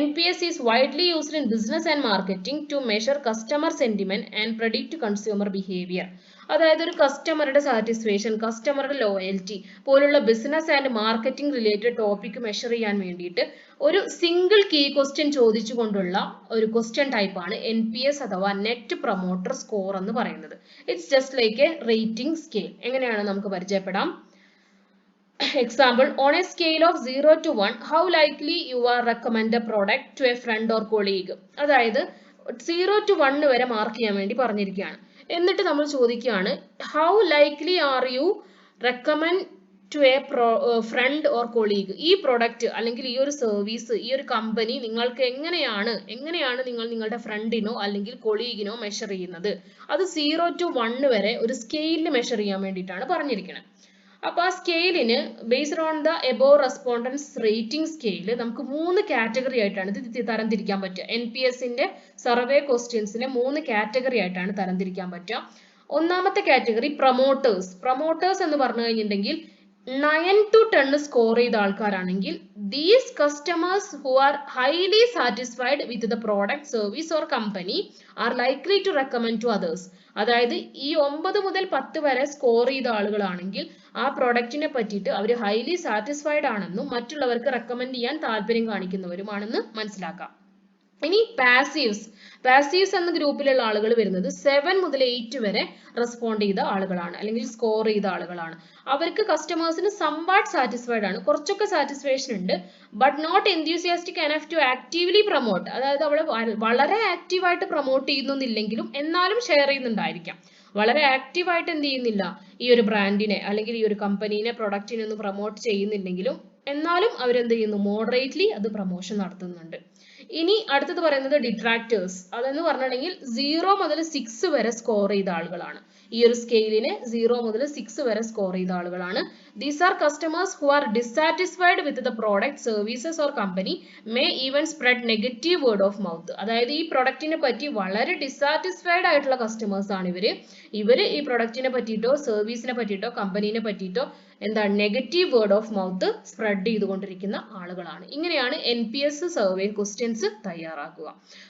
NPS is widely used in business and marketing to measure customer sentiment and predict consumer behavior. അതായത് ഒരു കസ്റ്റമറുടെ satisfaction, കസ്റ്റമറുടെ loyalty പോലുള്ള business and marketing related topic measure ചെയ്യാൻ വേണ്ടിയിട്ട് ഒരു single key question ചോദിച്ചുകൊണ്ടുള്ള ഒരു question type ആണ് NPS അഥവാ net promoter score എന്ന് പറയുന്നത്. It's just like A rating scale. എങ്ങനെയാണ് നമുക്ക് പരിചയപ്പെടാം. Example, on a scale of 0 to 1, how likely you are recommend a product to a friend or colleague. അതായത് 0 to 1 വരെ mark ചെയ്യാൻ വേണ്ടി പറഞ്ഞിരിക്കുകയാണ്. എന്നിട്ട് നമ്മൾ ചോദിക്കുകയാണ് how likely are you recommend to a friend or colleague. ഈ പ്രൊഡക്റ്റ് അല്ലെങ്കിൽ ഈ ഒരു സർവീസ്, ഈ ഒരു കമ്പനി നിങ്ങൾക്ക് എങ്ങനെയാണ് നിങ്ങൾ നിങ്ങളുടെ ഫ്രണ്ടിനോ അല്ലെങ്കിൽ കൊളീഗിനോ മെഷർ ചെയ്യുന്നത്. അത് 0 to 1 വരെ ഒരു സ്കെയിലിൽ മെഷർ ചെയ്യാൻ വേണ്ടിയിട്ടാണ് പറഞ്ഞിരിക്കുന്നത്. അപ്പോൾ ആ സ്കെയിലിന് based on the above respondents rating scale നമുക്ക് 3 കാറ്റഗറി ആയിട്ടാണ് ഇത് തരംതിരിക്കാൻ പറ്റുക. NPSന്റെ സർവേ ക്വസ്റ്റ്യൻസിനെ 3 കാറ്റഗറി ആയിട്ടാണ് തരംതിരിക്കാൻ പറ്റുക. ഒന്നാമത്തെ കാറ്റഗറി പ്രൊമോട്ടേഴ്സ് എന്ന് പറഞ്ഞു കഴിഞ്ഞിട്ടുണ്ടെങ്കിൽ 9 to 10 സ്കോർ ചെയ്ത ആൾക്കാരാണെങ്കിൽ these customers who are highly satisfied with the product, service or company are likely to recommend to others. അതായത് ഈ 9 മുതൽ 10 വരെ സ്കോർ ചെയ്ത ആളുകളാണെങ്കിൽ ആ പ്രൊഡക്റ്റിനെ പറ്റിയിട്ട് അവർ ഹൈലി സാറ്റിസ്ഫൈഡ് ആണെന്നും മറ്റുള്ളവർക്ക് റെക്കമെൻഡ് ചെയ്യാൻ താല്പര്യം കാണിക്കുന്നവരുമാണെന്ന് മനസ്സിലാക്കാം. ഇനി പാസീവ്സ് എന്ന ഗ്രൂപ്പിലുള്ള ആളുകൾ വരുന്നത് 7 മുതൽ 8 വരെ റെസ്പോണ്ട് ചെയ്ത ആളുകളാണ് അല്ലെങ്കിൽ സ്കോർ ചെയ്ത ആളുകളാണ്. അവർക്ക് കസ്റ്റമേഴ്സിന് സംവാട്ട് സാറ്റിസ്ഫൈഡ് ആണ്, കുറച്ചൊക്കെ സാറ്റിസ്ഫാക്ഷൻ ഉണ്ട്, but not enthusiastic enough to actively promote. അതായത് അവളെ വളരെ ആക്റ്റീവായിട്ട് പ്രൊമോട്ട് ചെയ്യുന്നില്ലെങ്കിലും എന്നാലും ഷെയർ ചെയ്യുന്നുണ്ടായിരിക്കാം. വളരെ ആക്റ്റീവായിട്ട് എന്ത് ചെയ്യുന്നില്ല, ഈ ഒരു ബ്രാൻഡിനെ അല്ലെങ്കിൽ ഈ ഒരു കമ്പനീനെ പ്രൊഡക്റ്റിനെ ഒന്നും പ്രൊമോട്ട് ചെയ്യുന്നില്ലെങ്കിലും എന്നാലും അവരെന്ത് ചെയ്യുന്നു, മോഡറേറ്റ്ലി അത് പ്രൊമോഷൻ നടത്തുന്നുണ്ട്. ഇനി അടുത്തത് പറയുന്നത് ഡിട്രാക്ടേഴ്സ്. അതെന്ന് പറഞ്ഞിട്ടുണ്ടെങ്കിൽ 0 മുതൽ 6 വരെ സ്കോർ ചെയ്ത ആളുകളാണ്. ഈ ഒരു സ്കെയിലിന് 0 മുതൽ 6 വരെ സ്കോർ ചെയ്ത ആളുകളാണ്. These are customers who are dissatisfied with the product, services or company, may even spread negative word of mouth. അതായത് ഈ പ്രൊഡക്റ്റിനെ പറ്റി വളരെ ഡിസാറ്റിസ്ഫൈഡ് ആയിട്ടുള്ള കസ്റ്റമേഴ്സ് ആണ് ഇവര് ഈ പ്രൊഡക്റ്റിനെ പറ്റിയിട്ടോ സർവീസിനെ പറ്റിയിട്ടോ കമ്പനീനെ പറ്റിയിട്ടോ എന്താണ് negative word of mouth spread ചെയ്തുകൊണ്ടിരിക്കുന്ന ആളുകളാണ്. ഇങ്ങനെയാണ് NPS സർവേ ക്വസ്റ്റ്യൻസ് തയ്യാറാക്കുക.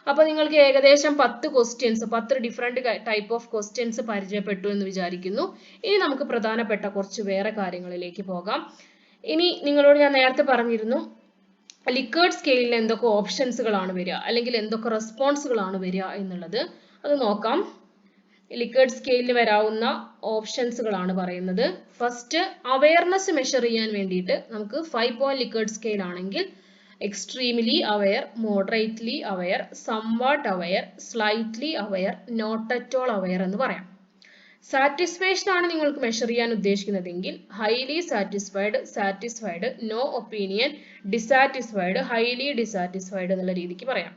അപ്പോൾ നിങ്ങൾക്ക് ഏകദേശം 10 questions 10 different type of questions പരിചയപ്പെട്ടു എന്ന് വിചാരിക്കുന്നു. ഇനി നമുക്ക് പ്രധാനപ്പെട്ട കുറച്ച് വേറെ കാര്യങ്ങളിലേക്ക് പോകാം. ഇനി നിങ്ങളോട് ഞാൻ നേരത്തെ പറഞ്ഞിരുന്നു ലിക്കേർഡ് സ്കെയിലിന് എന്തൊക്കെ ഓപ്ഷൻസുകളാണ് വരിക അല്ലെങ്കിൽ എന്തൊക്കെ റെസ്പോൺസുകളാണ് വരിക എന്നുള്ളത്. അത് നോക്കാം. ലിക്കേർഡ് സ്കെയിലിൽ വരാവുന്ന ഓപ്ഷൻസുകളാണ് പറയുന്നത്. ഫസ്റ്റ്, അവയർനെസ് മെഷർ ചെയ്യാൻ വേണ്ടിയിട്ട് നമുക്ക് 5 പോയിന്റ് ലിക്കേർഡ് സ്കെയിൽ ആണെങ്കിൽ extremely aware, moderately aware, somewhat aware, slightly aware, not at all aware എന്ന് പറയാം. സാറ്റിസ്ഫാക്ഷൻ ആണ് നിങ്ങൾക്ക് മെഷർ ചെയ്യാൻ ഉദ്ദേശിക്കുന്നതെങ്കിൽ highly satisfied, satisfied, no opinion, dissatisfied, highly dissatisfied എന്നുള്ള രീതിക്ക് പറയാം.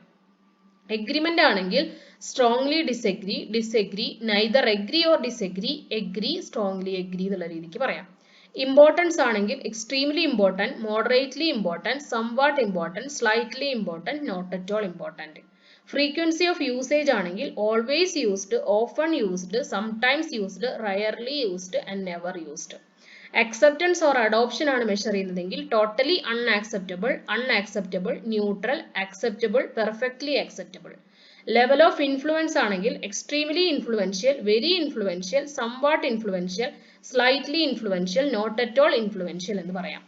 എഗ്രിമെന്റ് ആണെങ്കിൽ strongly disagree, disagree, neither agree or disagree, agree, strongly agree എന്നുള്ള രീതിക്ക് പറയാം. ഇമ്പോർട്ടൻസ് ആണെങ്കിൽ extremely important, moderately important, somewhat important, slightly important, not at all important. Frequency of usage ആണെങ്കിൽ always used, often used, sometimes used, rarely used and never used. Acceptance or adoption ആണ് measure ചെയ്യുന്നതെങ്കിൽ totally unacceptable, unacceptable, neutral, acceptable, perfectly acceptable. Level of influence ആണെങ്കിൽ extremely influential, very influential, somewhat influential, slightly influential, not at all influential എന്ന് പറയാം.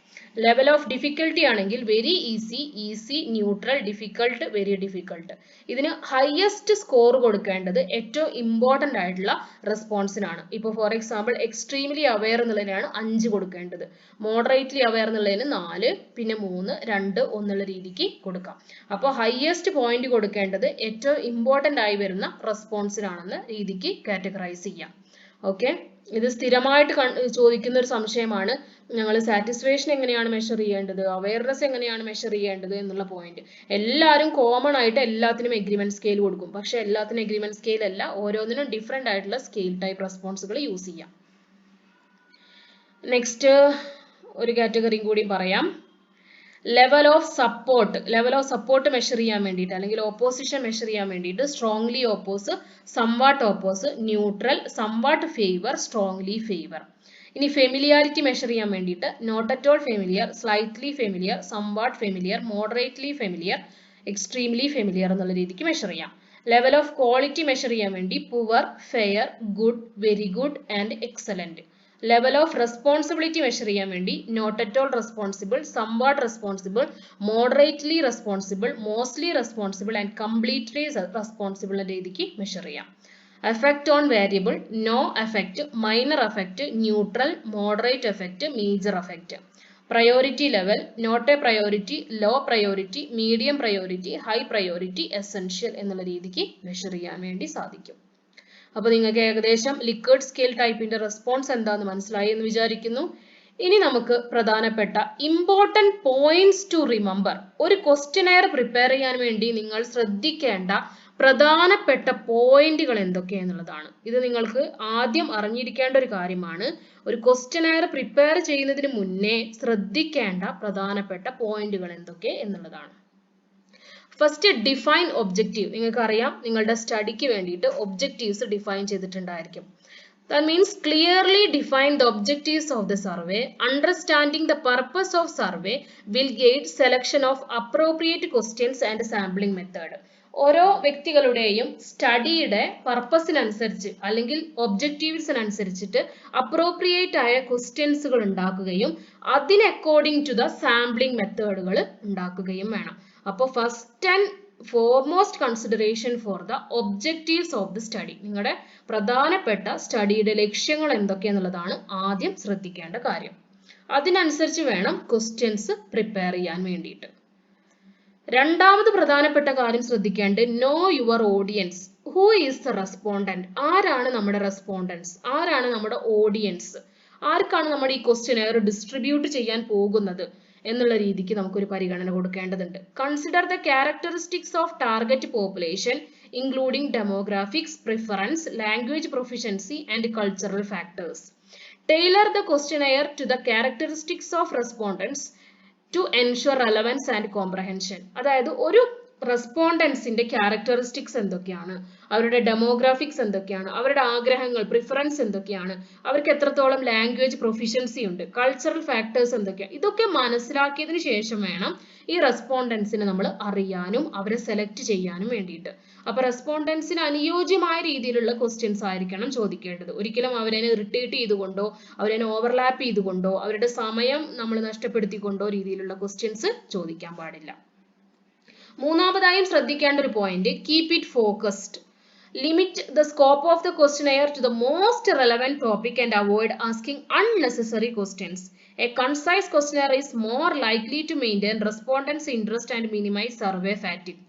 Level of difficulty ആണെങ്കിൽ very easy, easy, neutral, difficult, very difficult. ഇതിന് highest score കൊടുക്കേണ്ടത് ഏറ്റവും important ആയിട്ടുള്ള റെസ്പോൺസിനാണ്. ഇപ്പോൾ ഫോർ എക്സാമ്പിൾ എക്സ്ട്രീംലി അവെയർ എന്നുള്ളതിനാണ് 5 കൊടുക്കേണ്ടത്, മോഡറേറ്റ്ലി അവെയർ എന്നുള്ളതിന് 4, പിന്നെ 3, 2, 1 എന്നുള്ള രീതിക്ക് കൊടുക്കാം. അപ്പോൾ ഹയസ്റ്റ് പോയിന്റ് കൊടുക്കേണ്ടത് ഏറ്റവും ഇമ്പോർട്ടൻ്റ് ആയി വരുന്ന റെസ്പോൺസിനാണെന്ന രീതിക്ക് കാറ്റഗറൈസ് ചെയ്യാം. ഓക്കെ, ഇത് സ്ഥിരമായിട്ട് ചോദിക്കുന്ന ഒരു സംശയമാണ്. ഞങ്ങൾ സാറ്റിസ്ഫാക്ഷൻ എങ്ങനെയാണ് മെഷർ ചെയ്യേണ്ടത്, അവയർനെസ് എങ്ങനെയാണ് മെഷർ ചെയ്യേണ്ടത് എന്നുള്ള പോയിന്റ്. എല്ലാവരും കോമൺ ആയിട്ട് എല്ലാത്തിനും എഗ്രിമെന്റ് സ്കെയിൽ കൊടുക്കും. പക്ഷെ എല്ലാത്തിനും എഗ്രിമെന്റ് സ്കെയിൽ അല്ല, ഓരോന്നിനും ഡിഫറെന്റ് ആയിട്ടുള്ള സ്കെയിൽ ടൈപ്പ് റെസ്പോൺസുകൾ യൂസ് ചെയ്യാം. നെക്സ്റ്റ് ഒരു കാറ്റഗറിയും കൂടി പറയാം. ലെവൽ ഓഫ് സപ്പോർട്ട് മെഷർ ചെയ്യാൻ വേണ്ടിയിട്ട് അല്ലെങ്കിൽ ഓപ്പോസിഷൻ മെഷർ ചെയ്യാൻ വേണ്ടിയിട്ട് strongly oppose, somewhat oppose, neutral, somewhat favour, strongly favour. ഇനി ഫെമിലിയാരിറ്റി മെഷർ ചെയ്യാൻ വേണ്ടിയിട്ട് not at all familiar, slightly familiar, somewhat familiar, moderately familiar, extremely familiar എന്നുള്ള രീതിക്ക് മെഷർ ചെയ്യാം. ലെവൽ ഓഫ് ക്വാളിറ്റി മെഷർ ചെയ്യാൻ വേണ്ടി poor, fair, good, very good and excellent. Level of responsibility measure ചെയ്യാൻ വേണ്ടി not at all responsible, somewhat responsible, moderately responsible, mostly responsible and completely responsible എന്ന രീതിക്ക് measure ചെയ്യാം. Effect on variable, no effect, minor effect, neutral, moderate effect, major effect. Priority level, not a priority, low priority, medium priority, high priority, essential എന്നുള്ള രീതിക്ക് measure ചെയ്യാൻ വേണ്ടി സാധിക്കും. അപ്പോൾ നിങ്ങൾക്ക് ഏകദേശം ലിക്വിഡ് സ്കെയിൽ ടൈപ്പിന്റെ റെസ്പോൺസ് എന്താണെന്ന് മനസ്സിലായി എന്ന് വിചാരിക്കുന്നു. ഇനി നമുക്ക് പ്രധാനപ്പെട്ട ഇമ്പോർട്ടൻറ്റ് പോയിന്റ്സ് ടു റിമെമ്പർ, ഒരു ക്വസ്റ്റ്യനെയർ പ്രിപ്പയർ ചെയ്യാൻ വേണ്ടി നിങ്ങൾ ശ്രദ്ധിക്കേണ്ട പ്രധാനപ്പെട്ട പോയിന്റുകൾ എന്തൊക്കെയെന്നുള്ളതാണ്. ഇത് നിങ്ങൾക്ക് ആദ്യം അറിഞ്ഞിരിക്കേണ്ട ഒരു കാര്യമാണ്. ഒരു ക്വസ്റ്റ്യനെയർ പ്രിപ്പയർ ചെയ്യുന്നതിന് മുന്നേ ശ്രദ്ധിക്കേണ്ട പ്രധാനപ്പെട്ട പോയിന്റുകൾ എന്തൊക്കെ എന്നുള്ളതാണ്. First define objective. നിങ്ങൾക്കറിയാം നിങ്ങളുടെ സ്റ്റഡിക്ക് വേണ്ടിയിട്ട് ഒബ്ജക്റ്റീവ്സ് ഡിഫൈൻ ചെയ്തിട്ടുണ്ടായിരിക്കും. That means clearly define the objectives of the survey. Understanding the purpose of survey will guide selection of appropriate questions and sampling method. ഓരോ വ്യക്തികളുടെയും സ്റ്റഡിയുടെ പർപ്പസിനനുസരിച്ച് അല്ലെങ്കിൽ ഒബ്ജക്റ്റീവ്സിനനുസരിച്ചിട്ട് അപ്രോപ്രിയേറ്റ് ആയ ക്വസ്റ്റ്യൻസുകൾ ഉണ്ടാക്കുകയും അതിന് അക്കോർഡിംഗ് ടു ദ സാമ്പിളിംഗ് മെത്തേഡുകൾ ഉണ്ടാക്കുകയും വേണം. അപ്പോൾ first and foremost consideration for the objectives of the study, നിങ്ങളുടെ പ്രധാനപ്പെട്ട സ്റ്റഡിയുടെ ലക്ഷ്യങ്ങൾ എന്തൊക്കെയെന്നുള്ളതാണ് ആദ്യം ശ്രദ്ധിക്കേണ്ട കാര്യം. അതിനനുസരിച്ച് വേണം ക്വസ്റ്റ്യൻസ് പ്രിപ്പയർ ചെയ്യാൻ വേണ്ടിയിട്ട്. രണ്ടാമത് പ്രധാനപ്പെട്ട കാര്യം ശ്രദ്ധിക്കേണ്ടത് no your audience. Who is the respondent? ആരാണ് നമ്മുടെ റെസ്പോണ്ടൻസ്, ആരാണ് നമ്മുടെ ഓഡിയൻസ്, ആർക്കാണ് നമ്മൾ ഈ ക്വസ്റ്റ്യനെയർ ഡിസ്ട്രിബ്യൂട്ട് ചെയ്യാൻ പോകുന്നത് എന്നുള്ള രീതിക്ക് നമുക്കൊരു പരിഗണന കൊടുക്കേണ്ടതുണ്ട്. Consider the characteristics of target population including demographics, preference, language proficiency and cultural factors. Tailor the questionnaire to the characteristics of respondents to ensure relevance and comprehension. അതായത് ഒരു റെസ്പോണ്ടൻസിന്റെ ക്യാരക്ടറിസ്റ്റിക്സ് എന്തൊക്കെയാണ്, അവരുടെ ഡെമോഗ്രാഫിക്സ് എന്തൊക്കെയാണ്, അവരുടെ ആഗ്രഹങ്ങൾ, പ്രിഫറൻസ് എന്തൊക്കെയാണ്, അവർക്ക് എത്രത്തോളം ലാംഗ്വേജ് പ്രൊഫിഷ്യൻസി ഉണ്ട്, കൾച്ചറൽ ഫാക്ടേഴ്സ് എന്തൊക്കെയാണ്, ഇതൊക്കെ മനസ്സിലാക്കിയതിനു ശേഷം വേണം ഈ റെസ്പോണ്ടൻസിനെ നമ്മൾ അറിയാനും അവരെ സെലക്ട് ചെയ്യാനും വേണ്ടിയിട്ട്. അപ്പൊ റെസ്പോണ്ടൻസിന് അനുയോജ്യമായ രീതിയിലുള്ള ക്വസ്റ്റ്യൻസ് ആയിരിക്കണം ചോദിക്കേണ്ടത്. ഒരിക്കലും അവരെ ഇറിറ്റേറ്റ് ചെയ്തുകൊണ്ടോ അവരെ ഓവർലാപ്പ് ചെയ്തുകൊണ്ടോ അവരുടെ സമയം നമ്മൾ നഷ്ടപ്പെടുത്തിക്കൊണ്ടോ രീതിയിലുള്ള ക്വസ്റ്റ്യൻസ് ചോദിക്കാൻ പാടില്ല. മൂന്നാമതായും ശ്രദ്ധിക്കേണ്ട ഒരു point, keep it focused. Limit the scope of the questionnaire to the most relevant topic and avoid asking unnecessary questions. A concise questionnaire is more likely to maintain respondents' interest and minimize survey fatigue.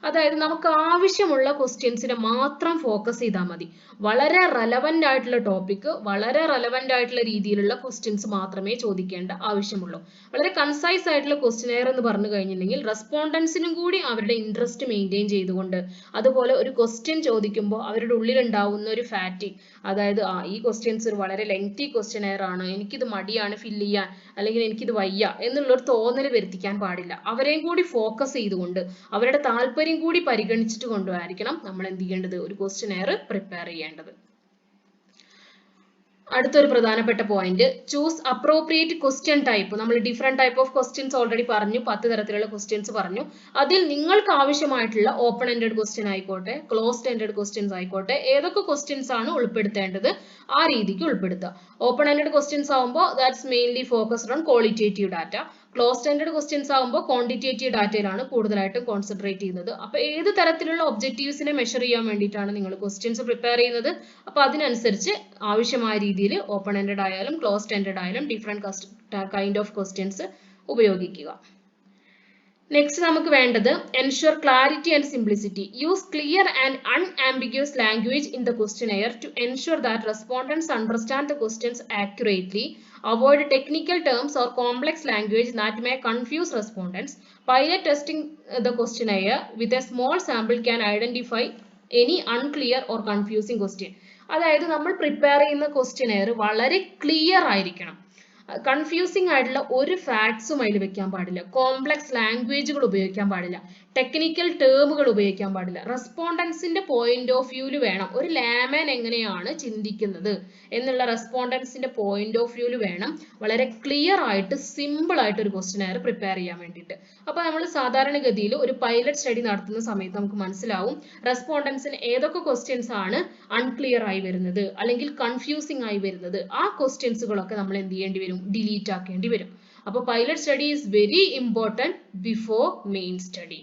അതായത് നമുക്ക് ആവശ്യമുള്ള ക്വസ്റ്റ്യൻസിനെ മാത്രം focus ചെയ്താൽ മതി. വളരെ relevant ആയിട്ടുള്ള topic, വളരെ relevant ആയിട്ടുള്ള രീതിയിലുള്ള ക്വസ്റ്റ്യൻസ് മാത്രമേ ചോദിക്കേണ്ട ആവശ്യമുള്ളൂ. വളരെ കൺസൈസ് ആയിട്ടുള്ള ക്വസ്റ്റ്യനെയർ എന്ന് പറഞ്ഞു കഴിഞ്ഞിട്ടുണ്ടെങ്കിൽ റെസ്പോണ്ടൻസിനും കൂടി അവരുടെ ഇൻട്രസ്റ്റ് മെയിൻറ്റെയിൻ ചെയ്തുകൊണ്ട്, അതുപോലെ ഒരു ക്വസ്റ്റ്യൻ ചോദിക്കുമ്പോൾ അവരുടെ ഉള്ളിലുണ്ടാവുന്ന ഒരു ഫാറ്റിക്, അതായത് ഈ ക്വസ്റ്റ്യൻസ് ഒരു വളരെ ലെങ്തി ക്വസ്റ്റ്യനെയർ ആണ്, എനിക്കിത് മടിയാണ് ഫില്ല് ചെയ്യാൻ, അല്ലെങ്കിൽ എനിക്കിത് വയ്യ എന്നുള്ളൊരു തോന്നൽ വരുത്തിക്കാൻ പാടില്ല. അവരെയും കൂടി ഫോക്കസ് ചെയ്തുകൊണ്ട് അവരുടെ താല്പര്യം കൂടി പരിഗണിച്ചിട്ട് കൊണ്ടുമായിരിക്കണം നമ്മൾ എന്ത് ചെയ്യേണ്ടത്, ഒരു ക്വസ്റ്റ്യനെയർ പ്രിപ്പയർ ചെയ്യേണ്ടത്. അടുത്തൊരു പ്രധാനപ്പെട്ട point, choose appropriate question type. നമ്മൾ different type of questions already പറഞ്ഞു, 10 തരത്തിലുള്ള ക്വസ്റ്റ്യൻസ് പറഞ്ഞു. അതിൽ നിങ്ങൾക്ക് ആവശ്യമായിട്ടുള്ള ഓപ്പൺ എൻഡഡ് ക്വസ്റ്റ്യൻ ആയിക്കോട്ടെ, ക്ലോസ്ഡ് എൻഡഡ് ക്വസ്റ്റ്യൻസ് ആയിക്കോട്ടെ, ഏതൊക്കെ ക്വസ്റ്റ്യൻസ് ആണ് ഉൾപ്പെടുത്തേണ്ടത് ആ രീതിക്ക് ഉൾപ്പെടുത്തുക. ഓപ്പൺ എൻഡഡ് ക്വസ്റ്റ്യൻസ് ആകുമ്പോൾ that's mainly focused on qualitative data. Closed ended questions ആകുമ്പോൾ ക്വാണ്ടിറ്റേറ്റീവ് ഡാറ്റയിലാണ് കൂടുതലായിട്ടും കോൺസെൻട്രേറ്റ് ചെയ്യുന്നത്. അപ്പോൾ ഏത് തരത്തിലുള്ള ഒബ്ജക്റ്റീവ്സിനെ മെഷർ ചെയ്യാൻ വേണ്ടിയിട്ടാണ് നിങ്ങൾ ക്വസ്റ്റ്യൻസ് പ്രിപ്പയർ ചെയ്യുന്നത്, അപ്പോൾ അതിനനുസരിച്ച് ആവശ്യമായ രീതിയിൽ ഓപ്പൺ എൻഡഡ് ആയാലും ക്ലോസ്ഡ് എൻഡഡ് ആയാലും ഡിഫറെന്റ് കൈൻഡ് ഓഫ് ക്വസ്റ്റ്യൻസ് ഉപയോഗിക്കുക. നെക്സ്റ്റ് നമുക്ക് വേണ്ടത് ensure clarity and simplicity. Use clear and unambiguous language in the questionnaire to ensure that respondents understand the questions accurately. Avoid technical terms or complex language that may confuse respondents. Pilot testing the questionnaire with a small sample can identify any unclear or confusing question. അതായത് നമ്മൾ prepare ചെയ്യുന്ന questionnaire വളരെ clear ആയിരിക്കണം. Confusing ആയിട്ടുള്ള ഒരു ഫാക്ട്സും അതിൽ വെക്കാൻ പാടില്ല, കോംപ്ലക്സ് ലാംഗ്വേജുകൾ ഉപയോഗിക്കാൻ പാടില്ല, ടെക്നിക്കൽ ടേമുകൾ ഉപയോഗിക്കാൻ പാടില്ല. റെസ്പോണ്ടൻസിന്റെ പോയിന്റ് ഓഫ് വ്യൂവിൽ വേണം, ഒരു ലാമൻ എങ്ങനെയാണ് ചിന്തിക്കുന്നത് എന്നുള്ള റെസ്പോണ്ടൻസിന്റെ പോയിന്റ് ഓഫ് വ്യൂവിൽ വേണം വളരെ ക്ലിയർ ആയിട്ട് സിമ്പിൾ ആയിട്ട് ഒരു ക്വസ്റ്റ്യനെയർ പ്രിപ്പയർ ചെയ്യാൻ വേണ്ടിയിട്ട്. അപ്പോൾ നമ്മൾ സാധാരണഗതിയിൽ ഒരു പൈലറ്റ് സ്റ്റഡി നടത്തുന്ന സമയത്ത് നമുക്ക് മനസ്സിലാവും റെസ്പോണ്ടൻസിന് ഏതൊക്കെ ക്വസ്റ്റ്യൻസ് ആണ് അൺക്ലിയർ ആയി വരുന്നത് അല്ലെങ്കിൽ കൺഫ്യൂസിംഗ് ആയി വരുന്നത്. ആ ക്വസ്റ്റ്യൻസുകളൊക്കെ നമ്മൾ എന്ത് ചെയ്യേണ്ടി വരും, ഡിലീറ്റ് ആക്കേണ്ടി വരും. അപ്പോൾ pilot study is very important before main study.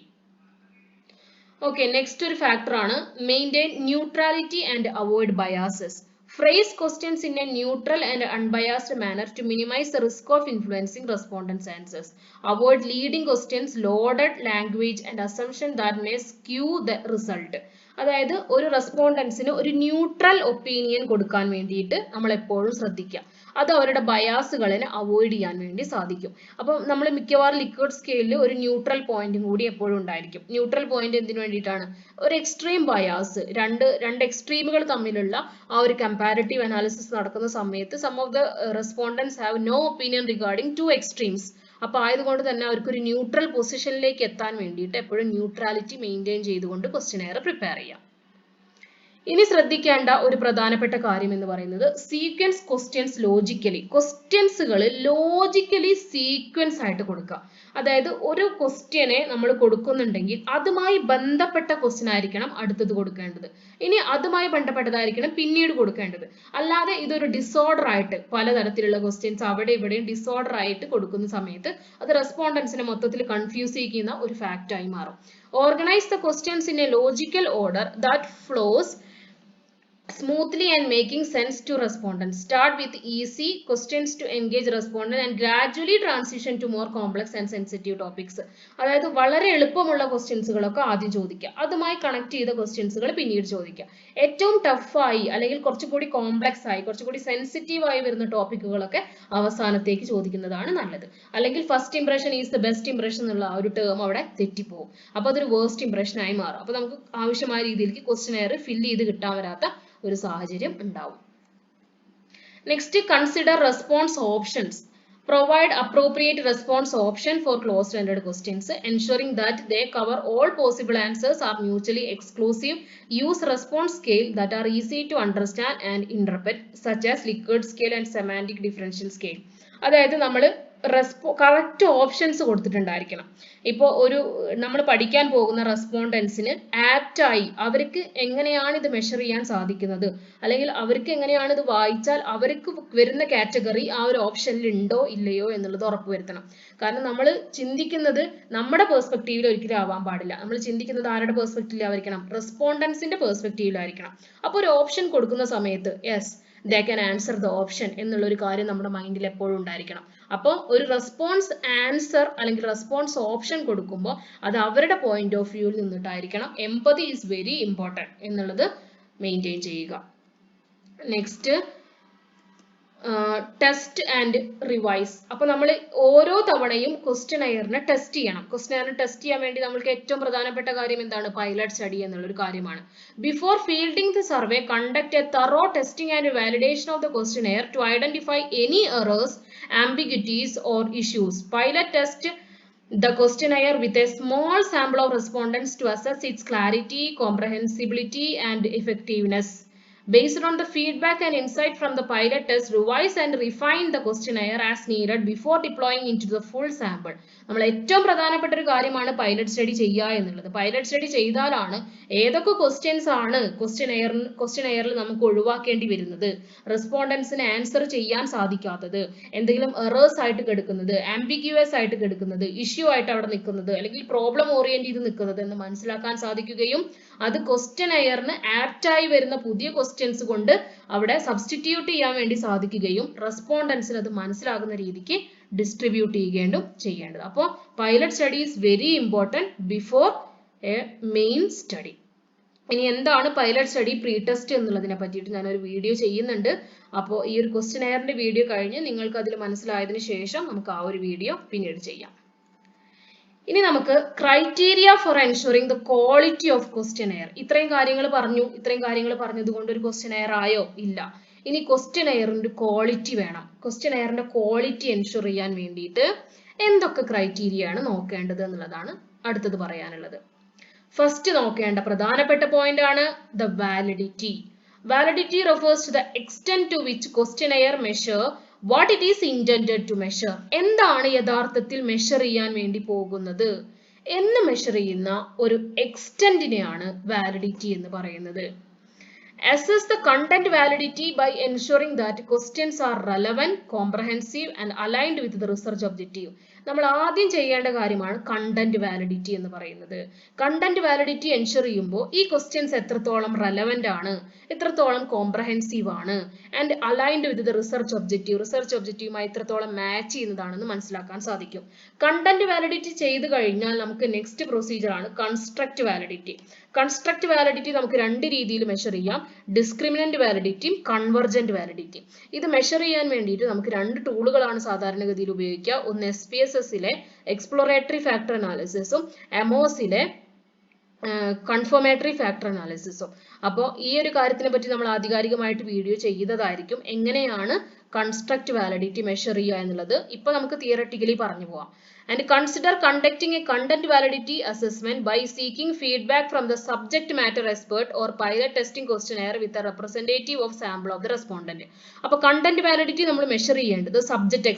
Okay, next ഒരു ഫാക്ടർ ആണ് maintain neutrality and avoid biases. Phrase questions in a neutral and unbiased manner to minimize the risk of influencing respondents' answers. Avoid leading questions, loaded language and assumption that may skew the result. അതായത് ഒരു റെസ്പോണ്ടൻസിന് ഒരു neutral opinion കൊടുക്കാൻ വേണ്ടിയിട്ട് നമ്മൾ എപ്പോഴും ശ്രദ്ധിക്കുക. അത് അവരുടെ ബയാസുകളെ അവോയ്ഡ് ചെയ്യാൻ വേണ്ടി സാധിക്കും. അപ്പം നമ്മൾ മിക്കവാറും ലിക്വിഡ് സ്കെയിലിൽ ഒരു ന്യൂട്രൽ പോയിന്റും കൂടി എപ്പോഴും ഉണ്ടായിരിക്കും. ന്യൂട്രൽ പോയിന്റ് എന്തിനു വേണ്ടിയിട്ടാണ്, ഒരു എക്സ്ട്രീം ബയാസ്, രണ്ട് എക്സ്ട്രീമുകൾ തമ്മിലുള്ള ആ ഒരു കമ്പാരിറ്റീവ് അനാലിസിസ് നടക്കുന്ന സമയത്ത് some of the respondents have no opinion regarding to extremes. അപ്പോൾ ആയതുകൊണ്ട് തന്നെ അവർക്ക് ഒരു ന്യൂട്രൽ പൊസിഷനിലേക്ക് എത്താൻ വേണ്ടിയിട്ട് എപ്പോഴും ന്യൂട്രാലിറ്റി മെയിൻറ്റെയിൻ ചെയ്തുകൊണ്ട് ക്വസ്റ്റ്യനെയർ പ്രിപ്പയർ ചെയ്യാം. ഇനി ശ്രദ്ധിക്കേണ്ട ഒരു പ്രധാനപ്പെട്ട കാര്യം എന്ന് പറയുന്നത് സീക്വൻസ് ക്വസ്റ്റ്യൻസ് ലോജിക്കലി. ക്വസ്റ്റ്യൻസുകൾ ലോജിക്കലി സീക്വൻസ് ആയിട്ട് കൊടുക്കുക. അതായത് ഒരു ക്വസ്റ്റ്യനെ നമ്മൾ കൊടുക്കുന്നുണ്ടെങ്കിൽ അതുമായി ബന്ധപ്പെട്ട ക്വസ്റ്റ്യൻ ആയിരിക്കണം അടുത്തത് കൊടുക്കേണ്ടത്, ഇനി അതുമായി ബന്ധപ്പെട്ടതായിരിക്കണം പിന്നീട് കൊടുക്കേണ്ടത്. അല്ലാതെ ഇതൊരു ഡിസോർഡർ ആയിട്ട് പലതരത്തിലുള്ള ക്വസ്റ്റ്യൻസ് അവിടെ ഇവിടെയും ഡിസോർഡർ ആയിട്ട് കൊടുക്കുന്ന സമയത്ത് അത് റെസ്പോണ്ടൻസിനെ മൊത്തത്തിൽ കൺഫ്യൂസ് ചെയ്യുന്ന ഒരു ഫാക്റ്റ് ആയി മാറും. Organise the questions in a logical order that flows smoothly and making sense to respondents. Start with easy questions to engage respondent and gradually transition to more complex and sensitive topics. അതായത് വളരെ എളുപ്പമുള്ള ക്വസ്റ്റ്യൻസുകളൊക്കെ ആദ്യം ചോദിക്കുക, അതുമായി connect ചെയ്ത ക്വസ്റ്റ്യൻസുകൾ പിന്നീട് ചോദിക്കുക. ഏറ്റവും ടഫായി അല്ലെങ്കിൽ കുറച്ചുകൂടി കോംപ്ലക്സ് ആയി കുറച്ചുകൂടി സെൻസിറ്റീവ് ആയി വരുന്ന ടോപ്പിക്കുകളൊക്കെ അവസാനത്തേക്ക് ചോദിക്കുന്നതാണ് നല്ലത്. അല്ലെങ്കിൽ first impression is the best impression എന്നുള്ള ആ ഒരു ടേം അവിടെ തെറ്റിപ്പോകും. അപ്പോൾ അതൊരു വേസ്റ്റ് ഇംപ്രഷൻ ആയി മാറും. അപ്പോൾ നമുക്ക് ആവശ്യമായ രീതിയിലേക്ക് ക്വസ്റ്റ്യനെയർ ഫില്ല് ചെയ്ത് കിട്ടാൻ വരാത്ത ഒരു സാഹചര്യം ഉണ്ടാവും. Next, consider response options. Provide appropriate response option for closed-ended questions, ensuring that they cover all possible answers, are mutually exclusive. Use response scale that are easy to understand and interpret, such as Likert scale and semantic differential scale. അതായത് നമ്മൾ correct options കൊടുത്തിട്ടുണ്ടായിരിക്കണം. ഇപ്പോൾ നമ്മൾ പഠിക്കാൻ പോകുന്ന റെസ്പോണ്ടൻസിന് ആപ്റ്റായി അവർക്ക് എങ്ങനെയാണ് ഇത് measure ചെയ്യാൻ സാധിക്കുന്നത്, അല്ലെങ്കിൽ അവർക്ക് എങ്ങനെയാണ് ഇത് വായിച്ചാൽ അവർക്ക് വരുന്ന കാറ്റഗറി ആ ഒരു ഓപ്ഷനിൽ ഉണ്ടോ ഇല്ലയോ എന്നുള്ളത് ഉറപ്പുവരുത്തണം. കാരണം നമ്മൾ ചിന്തിക്കുന്നത് നമ്മുടെ പെർസ്പെക്റ്റീവിൽ ഒരിക്കലും ആവാൻ പാടില്ല. നമ്മൾ ചിന്തിക്കുന്നത് ആരുടെ പെർസ്പെക്റ്റീവിലായിരിക്കണം, റെസ്പോണ്ടൻസിന്റെ പെർസ്പെക്റ്റീവിലായിരിക്കണം. അപ്പോൾ ഒരു ഓപ്ഷൻ കൊടുക്കുന്ന സമയത്ത് yes they can answer the option എന്നുള്ള ഒരു കാര്യം നമ്മുടെ മൈൻഡിൽ എപ്പോഴും ഉണ്ടായിരിക്കണം. അപ്പോൾ ഒരു റെസ്പോൺസ് ആൻസർ അല്ലെങ്കിൽ റെസ്പോൺസ് ഓപ്ഷൻ കൊടുക്കുമ്പോൾ അത് അവരുടെ പോയിന്റ് ഓഫ് വ്യൂവിൽ നിന്നിട്ടായിരിക്കണം. എംപതി ഈസ് വെരി ഇമ്പോർട്ടൻറ്റ് എന്നുള്ളത് മെയിൻറ്റെയിൻ ചെയ്യുക. Next, test and revise. അപ്പോൾ നമ്മൾ ഓരോ തവണയും ക്വസ്റ്റ്യനെയറിനെ ടെസ്റ്റ് ചെയ്യണം. ക്വസ്റ്റ്യനെയറിനെ ടെസ്റ്റ് ചെയ്യാൻ വേണ്ടി നമ്മൾക്ക് ഏറ്റവും പ്രധാനപ്പെട്ട കാര്യം എന്താണ്, പൈലറ്റ് സ്റ്റഡി എന്നുള്ളൊരു കാര്യമാണ്. Before fielding the survey, conduct a thorough testing and validation of the questionnaire to identify any errors, ambiguities or issues. Pilot test the questionnaire with a small sample of respondents to assess its clarity, comprehensibility and effectiveness. Based on the feedback and insight from the pilot test, revise and refine the questionnaire as needed before deploying into the full sample. നമ്മൾ ഏറ്റവും പ്രധാനപ്പെട്ട ഒരു കാര്യമാണ് pilot study ചെയ്യുക എന്നുള്ളത്. Pilot study ചെയ്താലാണ് ഏതൊക്കെ questions ആണ് ക്വസ്റ്റ്യനെയറിൽ നമുക്ക് ഒഴിവാക്കേണ്ടി വരുന്നത്, റെസ്പോണ്ടൻസിന് ആൻസർ ചെയ്യാൻ സാധിക്കാത്തത്, എന്തെങ്കിലും എറേഴ്സ് ആയിട്ട് കിടക്കുന്നത്, ആംബിഗ്യുവസ് ആയിട്ട് കിടക്കുന്നത്, ഇഷ്യൂ ആയിട്ട് അവിടെ നിൽക്കുന്നത്, അല്ലെങ്കിൽ പ്രോബ്ലം ഓറിയന്റ് ചെയ്ത് നിൽക്കുന്നത് എന്ന് മനസ്സിലാക്കാൻ സാധിക്കുകയും അത് ക്വസ്റ്റ്യനെയറിന് ആപ്റ്റ് ആയി വരുന്ന പുതിയ ക്വസ്റ്റ്യൻസ് കൊണ്ട് അവിടെ സബ്സ്റ്റിറ്റ്യൂട്ട് ചെയ്യാൻ വേണ്ടി സാധിക്കുകയും റെസ്പോണ്ടൻസിന് അത് മനസ്സിലാകുന്ന രീതിക്ക് ഡിസ്ട്രിബ്യൂട്ട് ചെയ്യേണ്ടത്. അപ്പോൾ pilot study is very important before A main study. ഇനി എന്താണ് പൈലറ്റ് സ്റ്റഡി പ്രീ ടെസ്റ്റ് എന്നുള്ളതിനെ പറ്റിയിട്ട് ഞാനൊരു വീഡിയോ ചെയ്യുന്നുണ്ട്. അപ്പോൾ ഈ ഒരു ക്വസ്റ്റ്യനെയറിന്റെ വീഡിയോ കഴിഞ്ഞ് നിങ്ങൾക്ക് അതിൽ മനസ്സിലായതിനു ശേഷം നമുക്ക് ആ ഒരു വീഡിയോ പിന്നീട് ചെയ്യാം. ഇനി നമുക്ക് criteria four ensuring the quality of questionnaire. ഇത്രയും കാര്യങ്ങൾ പറഞ്ഞതുകൊണ്ട് ഒരു ക്വസ്റ്റ്യനെയർ ആയോ? ഇല്ല. ഇനി ക്വസ്റ്റ്യനെയറിന്റെ ക്വാളിറ്റി വേണം. ക്വസ്റ്റ്യനെയറിന്റെ ക്വാളിറ്റി എൻഷുർ ചെയ്യാൻ വേണ്ടിയിട്ട് എന്തൊക്കെ ക്രൈറ്റീരിയ ആണ് നോക്കേണ്ടത് എന്നുള്ളതാണ് അടുത്തത് പറയാനുള്ളത്. ഫസ്റ്റ് നോക്കേണ്ട പ്രധാനപ്പെട്ട പോയിന്റ് ആണ് the validity. Validity refers to the extent to which questionnaire measure what it is intended to measure. എന്താണ് യഥാർത്ഥത്തിൽ മെഷർ ചെയ്യാൻ വേണ്ടി പോകുന്നത് എന്ന് മെഷർ ചെയ്യുന്ന ഒരു എക്സ്റ്റെന്റിനെയാണ് വാലിഡിറ്റി എന്ന് പറയുന്നത്. Assess the content validity by ensuring that questions are relevant, comprehensive and aligned with the research objective. നമ്മൾ ആദ്യം ചെയ്യേണ്ട കാര്യമാണ് കണ്ടന്റ് വാലിഡിറ്റി എന്ന് പറയുന്നത്. കണ്ടന്റ് വാലിഡിറ്റി എൻഷുർ ചെയ്യുമ്പോൾ ഈ ക്വസ്റ്റ്യൻസ് എത്രത്തോളം റെലവന്റ് ആണ്, എത്രത്തോളം കോംപ്രഹെൻസീവ് ആണ്, and aligned with the research ഒബ്ജക്റ്റീവുമായി എത്രത്തോളം മാച്ച് ചെയ്യുന്നതാണെന്ന് മനസ്സിലാക്കാൻ സാധിക്കും. കണ്ടന്റ് വാലിഡിറ്റി ചെയ്ത് കഴിഞ്ഞാൽ നമുക്ക് നെക്സ്റ്റ് പ്രൊസീജിയർ ആണ് കൺസ്ട്രക്റ്റ് വാലിഡിറ്റി. കൺസ്ട്രക്റ്റ് വാലിഡിറ്റി നമുക്ക് രണ്ട് രീതിയിൽ മെഷർ ചെയ്യാം, ഡിസ്ക്രിമിനന്റ് വാലിഡിറ്റിയും കൺവെർജന്റ് വാലിഡിറ്റിയും. ഇത് മെഷർ ചെയ്യാൻ വേണ്ടിയിട്ട് നമുക്ക് രണ്ട് ടൂളുകളാണ് സാധാരണഗതിയിൽ ഉപയോഗിക്കുക. ഒന്ന് SPSS-ലെ എക്സ്പ്ലോറേറ്ററി ഫാക്ടർ അനാലിസിസും എമോസിലെ കൺഫർമേറ്ററി ഫാക്ടർ അനാലിസിസും. അപ്പോൾ ഈ ഒരു കാര്യത്തിനെ പറ്റി നമ്മൾ ആധികാരികമായിട്ട് വീഡിയോ ചെയ്തതായിരിക്കും, എങ്ങനെയാണ് കൺസ്ട്രക്റ്റ് വാലിഡിറ്റി മെഷർ ചെയ്യുക എന്നുള്ളത്. ഇപ്പൊ നമുക്ക് തിയററ്റിക്കലി പറഞ്ഞു പോവാം. And consider conducting a content validity assessment by seeking feedback from the subject matter expert or pilot testing questionnaire with a representative of sample of the respondent. അപ്പോൾ content validity നമ്മൾ measure ചെയ്യേണ്ടത് subject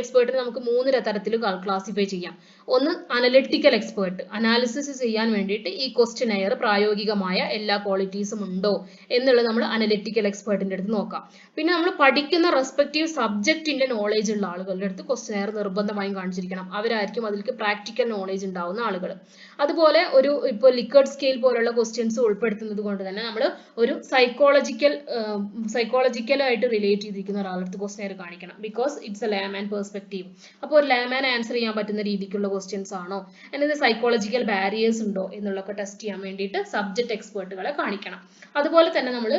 എക്സ്പേർട്ടിനെ നമുക്ക് മൂന്ന് തരത്തിൽ classify ചെയ്യാം. ഒന്ന് analytical expert, analysis ചെയ്യാൻ വേണ്ടിയിട്ട് ഈ ക്വസ്റ്റ്യനെയർ പ്രായോഗികമായ എല്ലാ ക്വാളിറ്റീസും ഉണ്ടോ എന്നുള്ളത് നമ്മൾ അനലിറ്റിക്കൽ എക്സ്പേർട്ടിന്റെ അടുത്ത് നോക്കാം. പിന്നെ നമ്മൾ പഠിക്കുന്ന റെസ്പെക്റ്റീവ് സബ്ജക്റ്റിന്റെ നോളേജ് ഉള്ള ആളുകളുടെ അടുത്ത് ക്വസ്റ്റ്യനെയർ നിർബന്ധമായും കാണിച്ചിരിക്കണം. അവരായിരിക്കും അതിലേക്ക് പ്രാക്ടിക്കൽ നോളേജ് ഉണ്ടാവുന്ന ആളുകൾ. അതുപോലെ ഇപ്പോൾ ലിക്കർട്ട് സ്കെയിൽ പോലുള്ള ക്വസ്റ്റ്യൻസ് ഉൾപ്പെടുത്തുന്നത് കൊണ്ട് തന്നെ നമ്മൾ ഒരു സൈക്കോളജിക്കലായിട്ട് റിലേറ്റ് ചെയ്തിരിക്കുന്ന ഒരാളടുത്ത് ക്വസ്റ്റ്യനെയർ കാണിക്കണം. Because it's a layman perspective. അപ്പോൾ ഒരു ലേമാൻ ആൻസർ ചെയ്യാൻ പറ്റുന്ന രീതിക്കുള്ള ക്വസ്റ്റ്യൻസ് ആണോ, അല്ലെങ്കിൽ സൈക്കോളജിക്കൽ ബാരിയേഴ്സ് ഉണ്ടോ എന്നുള്ളതൊക്കെ ടെസ്റ്റ് ചെയ്യാൻ വേണ്ടിയിട്ട് സബ്ജക്ട് എക്സ്പേർട്ടുകളെ കാണിക്കണം. അതുപോലെ തന്നെ നമ്മൾ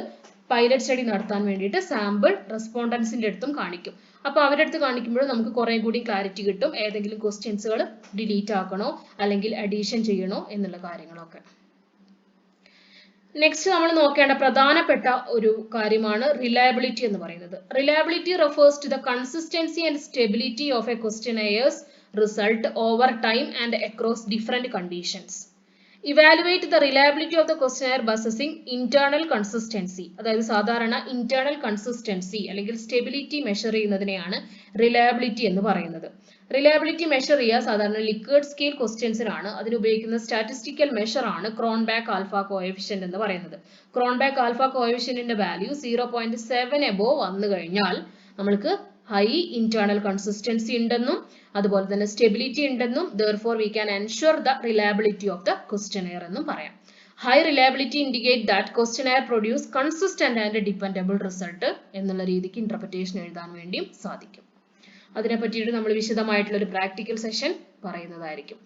പൈലറ്റ് സ്റ്റഡി നടത്താൻ വേണ്ടിയിട്ട് സാമ്പിൾ റെസ്പോണ്ടൻസിന്റെ അടുത്തും കാണിക്കും. അപ്പോൾ അവരുടെ അടുത്ത് കാണിക്കുമ്പോൾ നമുക്ക് കുറെ കൂടി ക്ലാരിറ്റി കിട്ടും, ഏതെങ്കിലും ക്വസ്റ്റ്യൻസുകൾ ഡിലീറ്റ് ആക്കണോ അല്ലെങ്കിൽ അഡീഷൻ ചെയ്യണോ എന്നുള്ള കാര്യങ്ങളൊക്കെ. നെക്സ്റ്റ് നമ്മൾ നോക്കേണ്ട പ്രധാനപ്പെട്ട ഒരു കാര്യമാണ് റിലയബിലിറ്റി എന്ന് പറയുന്നത്. Reliability refers to the consistency and stability of a questionnaire's result over time and across different conditions. Evaluate the reliability of the questionnaire by assessing internal consistency. അതായത് സാധാരണ ഇന്റേണൽ കൺസിസ്റ്റൻസി അല്ലെങ്കിൽ സ്റ്റെബിലിറ്റി മെഷർ ചെയ്യുന്നതിനെയാണ് റിലയബിലിറ്റി എന്ന് പറയുന്നത്. Reliability measure ചെയ്യുക സാധാരണ liquid scale ക്വസ്റ്റ്യൻസിനാണ്. അതിന് ഉപയോഗിക്കുന്ന statistical measure ആണ് ക്രോൺബാക്ക് ആൽഫ കോഎഫിഷ്യന്റ് എന്ന് പറയുന്നത്. ക്രോൺബാക്ക് ആൽഫ കോഎഫിഷ്യന്റിന്റെ വാല്യൂ 0.7 എബോവ് വന്നു കഴിഞ്ഞാൽ നമ്മൾക്ക് ഹൈ ഇന്റേണൽ കൺസിസ്റ്റൻസി ഉണ്ടെന്നും അതുപോലെ തന്നെ സ്റ്റെബിലിറ്റി ഉണ്ടെന്നും therefore we can ensure the reliability of the questionnaire എന്നും പറയാം. High reliability indicate that questionnaire produce consistent and dependable result എന്നുള്ള രീതിക്ക് ഇന്റർപ്രിറ്റേഷൻ എഴുതാൻ വേണ്ടിയും സാധിക്കും. അതിനെ പറ്റിയിട്ട് നമ്മൾ വിശദമായിട്ടുള്ള ഒരു പ്രാക്ടിക്കൽ സെഷൻ പറയുന്നതായിരിക്കും.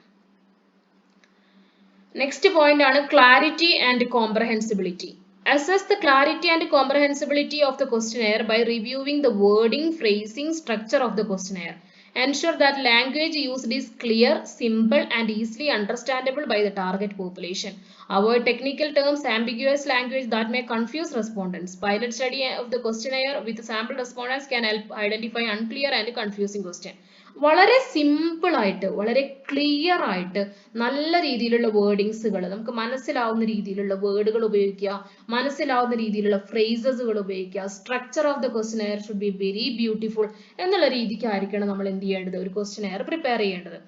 നെക്സ്റ്റ് പോയിന്റ് ആണ് clarity and comprehensibility. Assess the clarity and comprehensibility of the questionnaire by reviewing the wording, phrasing, structure of the questionnaire. Ensure that language used is clear, simple and easily understandable by the target population. Avoid technical terms, ambiguous language that may confuse respondents. Pilot study of the questionnaire with sample respondents can help identify unclear and confusing question. വളരെ simple ആയിട്ട്, വളരെ clear ആയിട്ട് നല്ല രീതിയിലുള്ള വേർഡിങ്സുകൾ, നമുക്ക് മനസ്സിലാവുന്ന രീതിയിലുള്ള വേർഡുകൾ ഉപയോഗിക്കുക, മനസ്സിലാവുന്ന രീതിയിലുള്ള ഫ്രേസസുകൾ ഉപയോഗിക്കുക. Structure of the questionnaire should be very beautiful എന്നുള്ള രീതിക്കായിരിക്കണം നമ്മൾ എന്ത് ചെയ്യേണ്ടത്, ഒരു ക്വസ്റ്റ്യനെയർ പ്രിപ്പയർ ചെയ്യേണ്ടത്.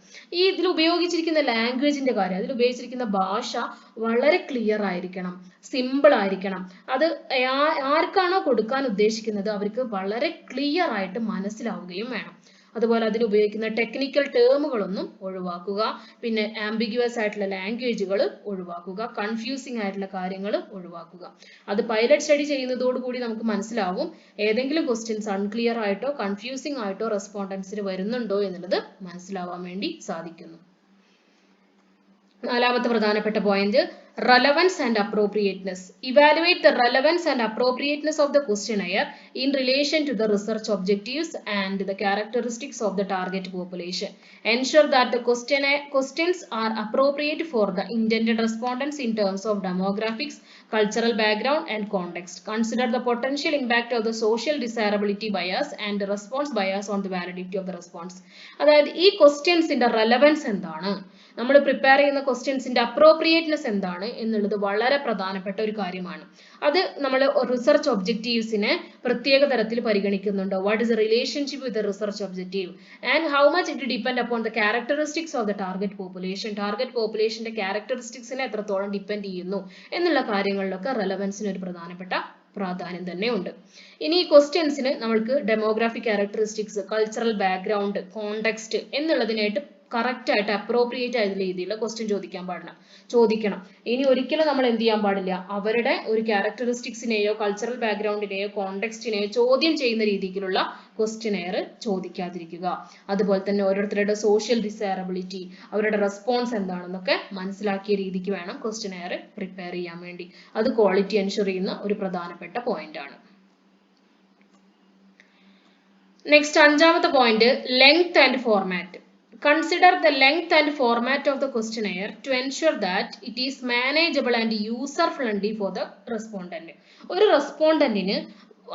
ഇതിൽ ഉപയോഗിച്ചിരിക്കുന്ന ലാംഗ്വേജിന്റെ കാര്യം, അതിൽ ഉപയോഗിച്ചിരിക്കുന്ന ഭാഷ വളരെ ക്ലിയർ ആയിരിക്കണം, സിമ്പിൾ ആയിരിക്കണം. അത് ആർക്കാണോ കൊടുക്കാൻ ഉദ്ദേശിക്കുന്നത് അവർക്ക് വളരെ ക്ലിയർ ആയിട്ട് മനസ്സിലാവുകയും വേണം. അതുപോലെ അതിൽ ഉപയോഗിക്കുന്ന ടെക്നിക്കൽ ടേമുകളൊന്നും ഒഴിവാക്കുക. പിന്നെ ആംബിഗ്യുവസ് ആയിട്ടുള്ള ലാംഗ്വേജുകൾ ഒഴിവാക്കുക. കൺഫ്യൂസിംഗ് ആയിട്ടുള്ള കാര്യങ്ങൾ ഒഴിവാക്കുക. അത് പൈലറ്റ് സ്റ്റഡി ചെയ്യുന്നതോടുകൂടി നമുക്ക് മനസ്സിലാവും ഏതെങ്കിലും ക്വസ്റ്റ്യൻസ് അൺക്ലിയർ ആയിട്ടോ കൺഫ്യൂസിംഗ് ആയിട്ടോ റെസ്പോണ്ടൻസിന് വരുന്നുണ്ടോ എന്നുള്ളത് മനസ്സിലാവാൻ വേണ്ടി സാധിക്കുന്നു. നാലാമത്തെ പ്രധാനപ്പെട്ട point, relevance and appropriateness. Evaluate the relevance and appropriateness of the questionnaire in relation to the research objectives and the characteristics of the target population. Ensure that the questions are appropriate for the intended respondents in terms of demographics, cultural background and context. Consider the potential impact of the social desirability bias and the response bias on the validity of the response. അതായത് ഈ ക്വസ്റ്റ്യൻസിന്റെ relevance എന്താണ്, നമ്മൾ prepare ചെയ്യുന്ന ക്വസ്റ്റ്യൻസിന്റെ appropriateness എന്താണ് എന്നുള്ളത് വളരെ പ്രധാനപ്പെട്ട ഒരു കാര്യമാണ്. അത് നമ്മൾ റിസർച്ച് ഒബ്ജക്റ്റീവ്സിനെ പ്രത്യേക തരത്തിൽ പരിഗണിക്കുന്നുണ്ട്. What is the relationship with the research objective and how much it depend upon the characteristics of the target population. Target പോപ്പുലേഷന്റെ ക്യാരക്ടറിസ്റ്റിക്സിനെ എത്രത്തോളം ഡിപ്പെൻഡ് ചെയ്യുന്നു എന്നുള്ള കാര്യങ്ങളിലൊക്കെ റെലവൻസിന് ഒരു പ്രധാനപ്പെട്ട പ്രാധാന്യം തന്നെ ഉണ്ട്. ഇനി ഈ ക്വസ്റ്റ്യൻസിന് നമ്മൾക്ക് demographic characteristics, cultural background, context എന്നുള്ളതിനായിട്ട് കറക്റ്റ് ആയിട്ട് അപ്രോപ്രിയേറ്റ് ആയിട്ടുള്ള രീതിയിലുള്ള ക്വസ്റ്റ്യൻ ചോദിക്കണം. ഇനി ഒരിക്കലും നമ്മൾ എന്ത് ചെയ്യാൻ പാടില്ല, അവരുടെ ഒരു ക്യാരക്ടറിസ്റ്റിക്സിനെയോ കൾച്ചറൽ ബാക്ക്ഗ്രൗണ്ടിനെയോ കോണ്ടെക്സ്റ്റിനെയോ ചോദ്യം ചെയ്യുന്ന രീതിയിലുള്ള ക്വസ്റ്റ്യനെയർ ചോദിക്കാതിരിക്കുക. അതുപോലെ തന്നെ ഓരോരുത്തരുടെ സോഷ്യൽ ഡിസൈറബിലിറ്റി, അവരുടെ റെസ്പോൺസ് എന്താണെന്നൊക്കെ മനസ്സിലാക്കിയ രീതിക്ക് വേണം ക്വസ്റ്റ്യനെയർ പ്രിപ്പയർ ചെയ്യാൻ വേണ്ടി. അത് ക്വാളിറ്റി എൻഷുർ ചെയ്യുന്ന ഒരു പ്രധാനപ്പെട്ട പോയിന്റ് ആണ്. നെക്സ്റ്റ് അഞ്ചാമത്തെ point, length and format. Consider the length and format of the questionnaire to ensure that it is manageable and user friendly for the respondent. ഒരു റെസ്പോണ്ടന്റിന്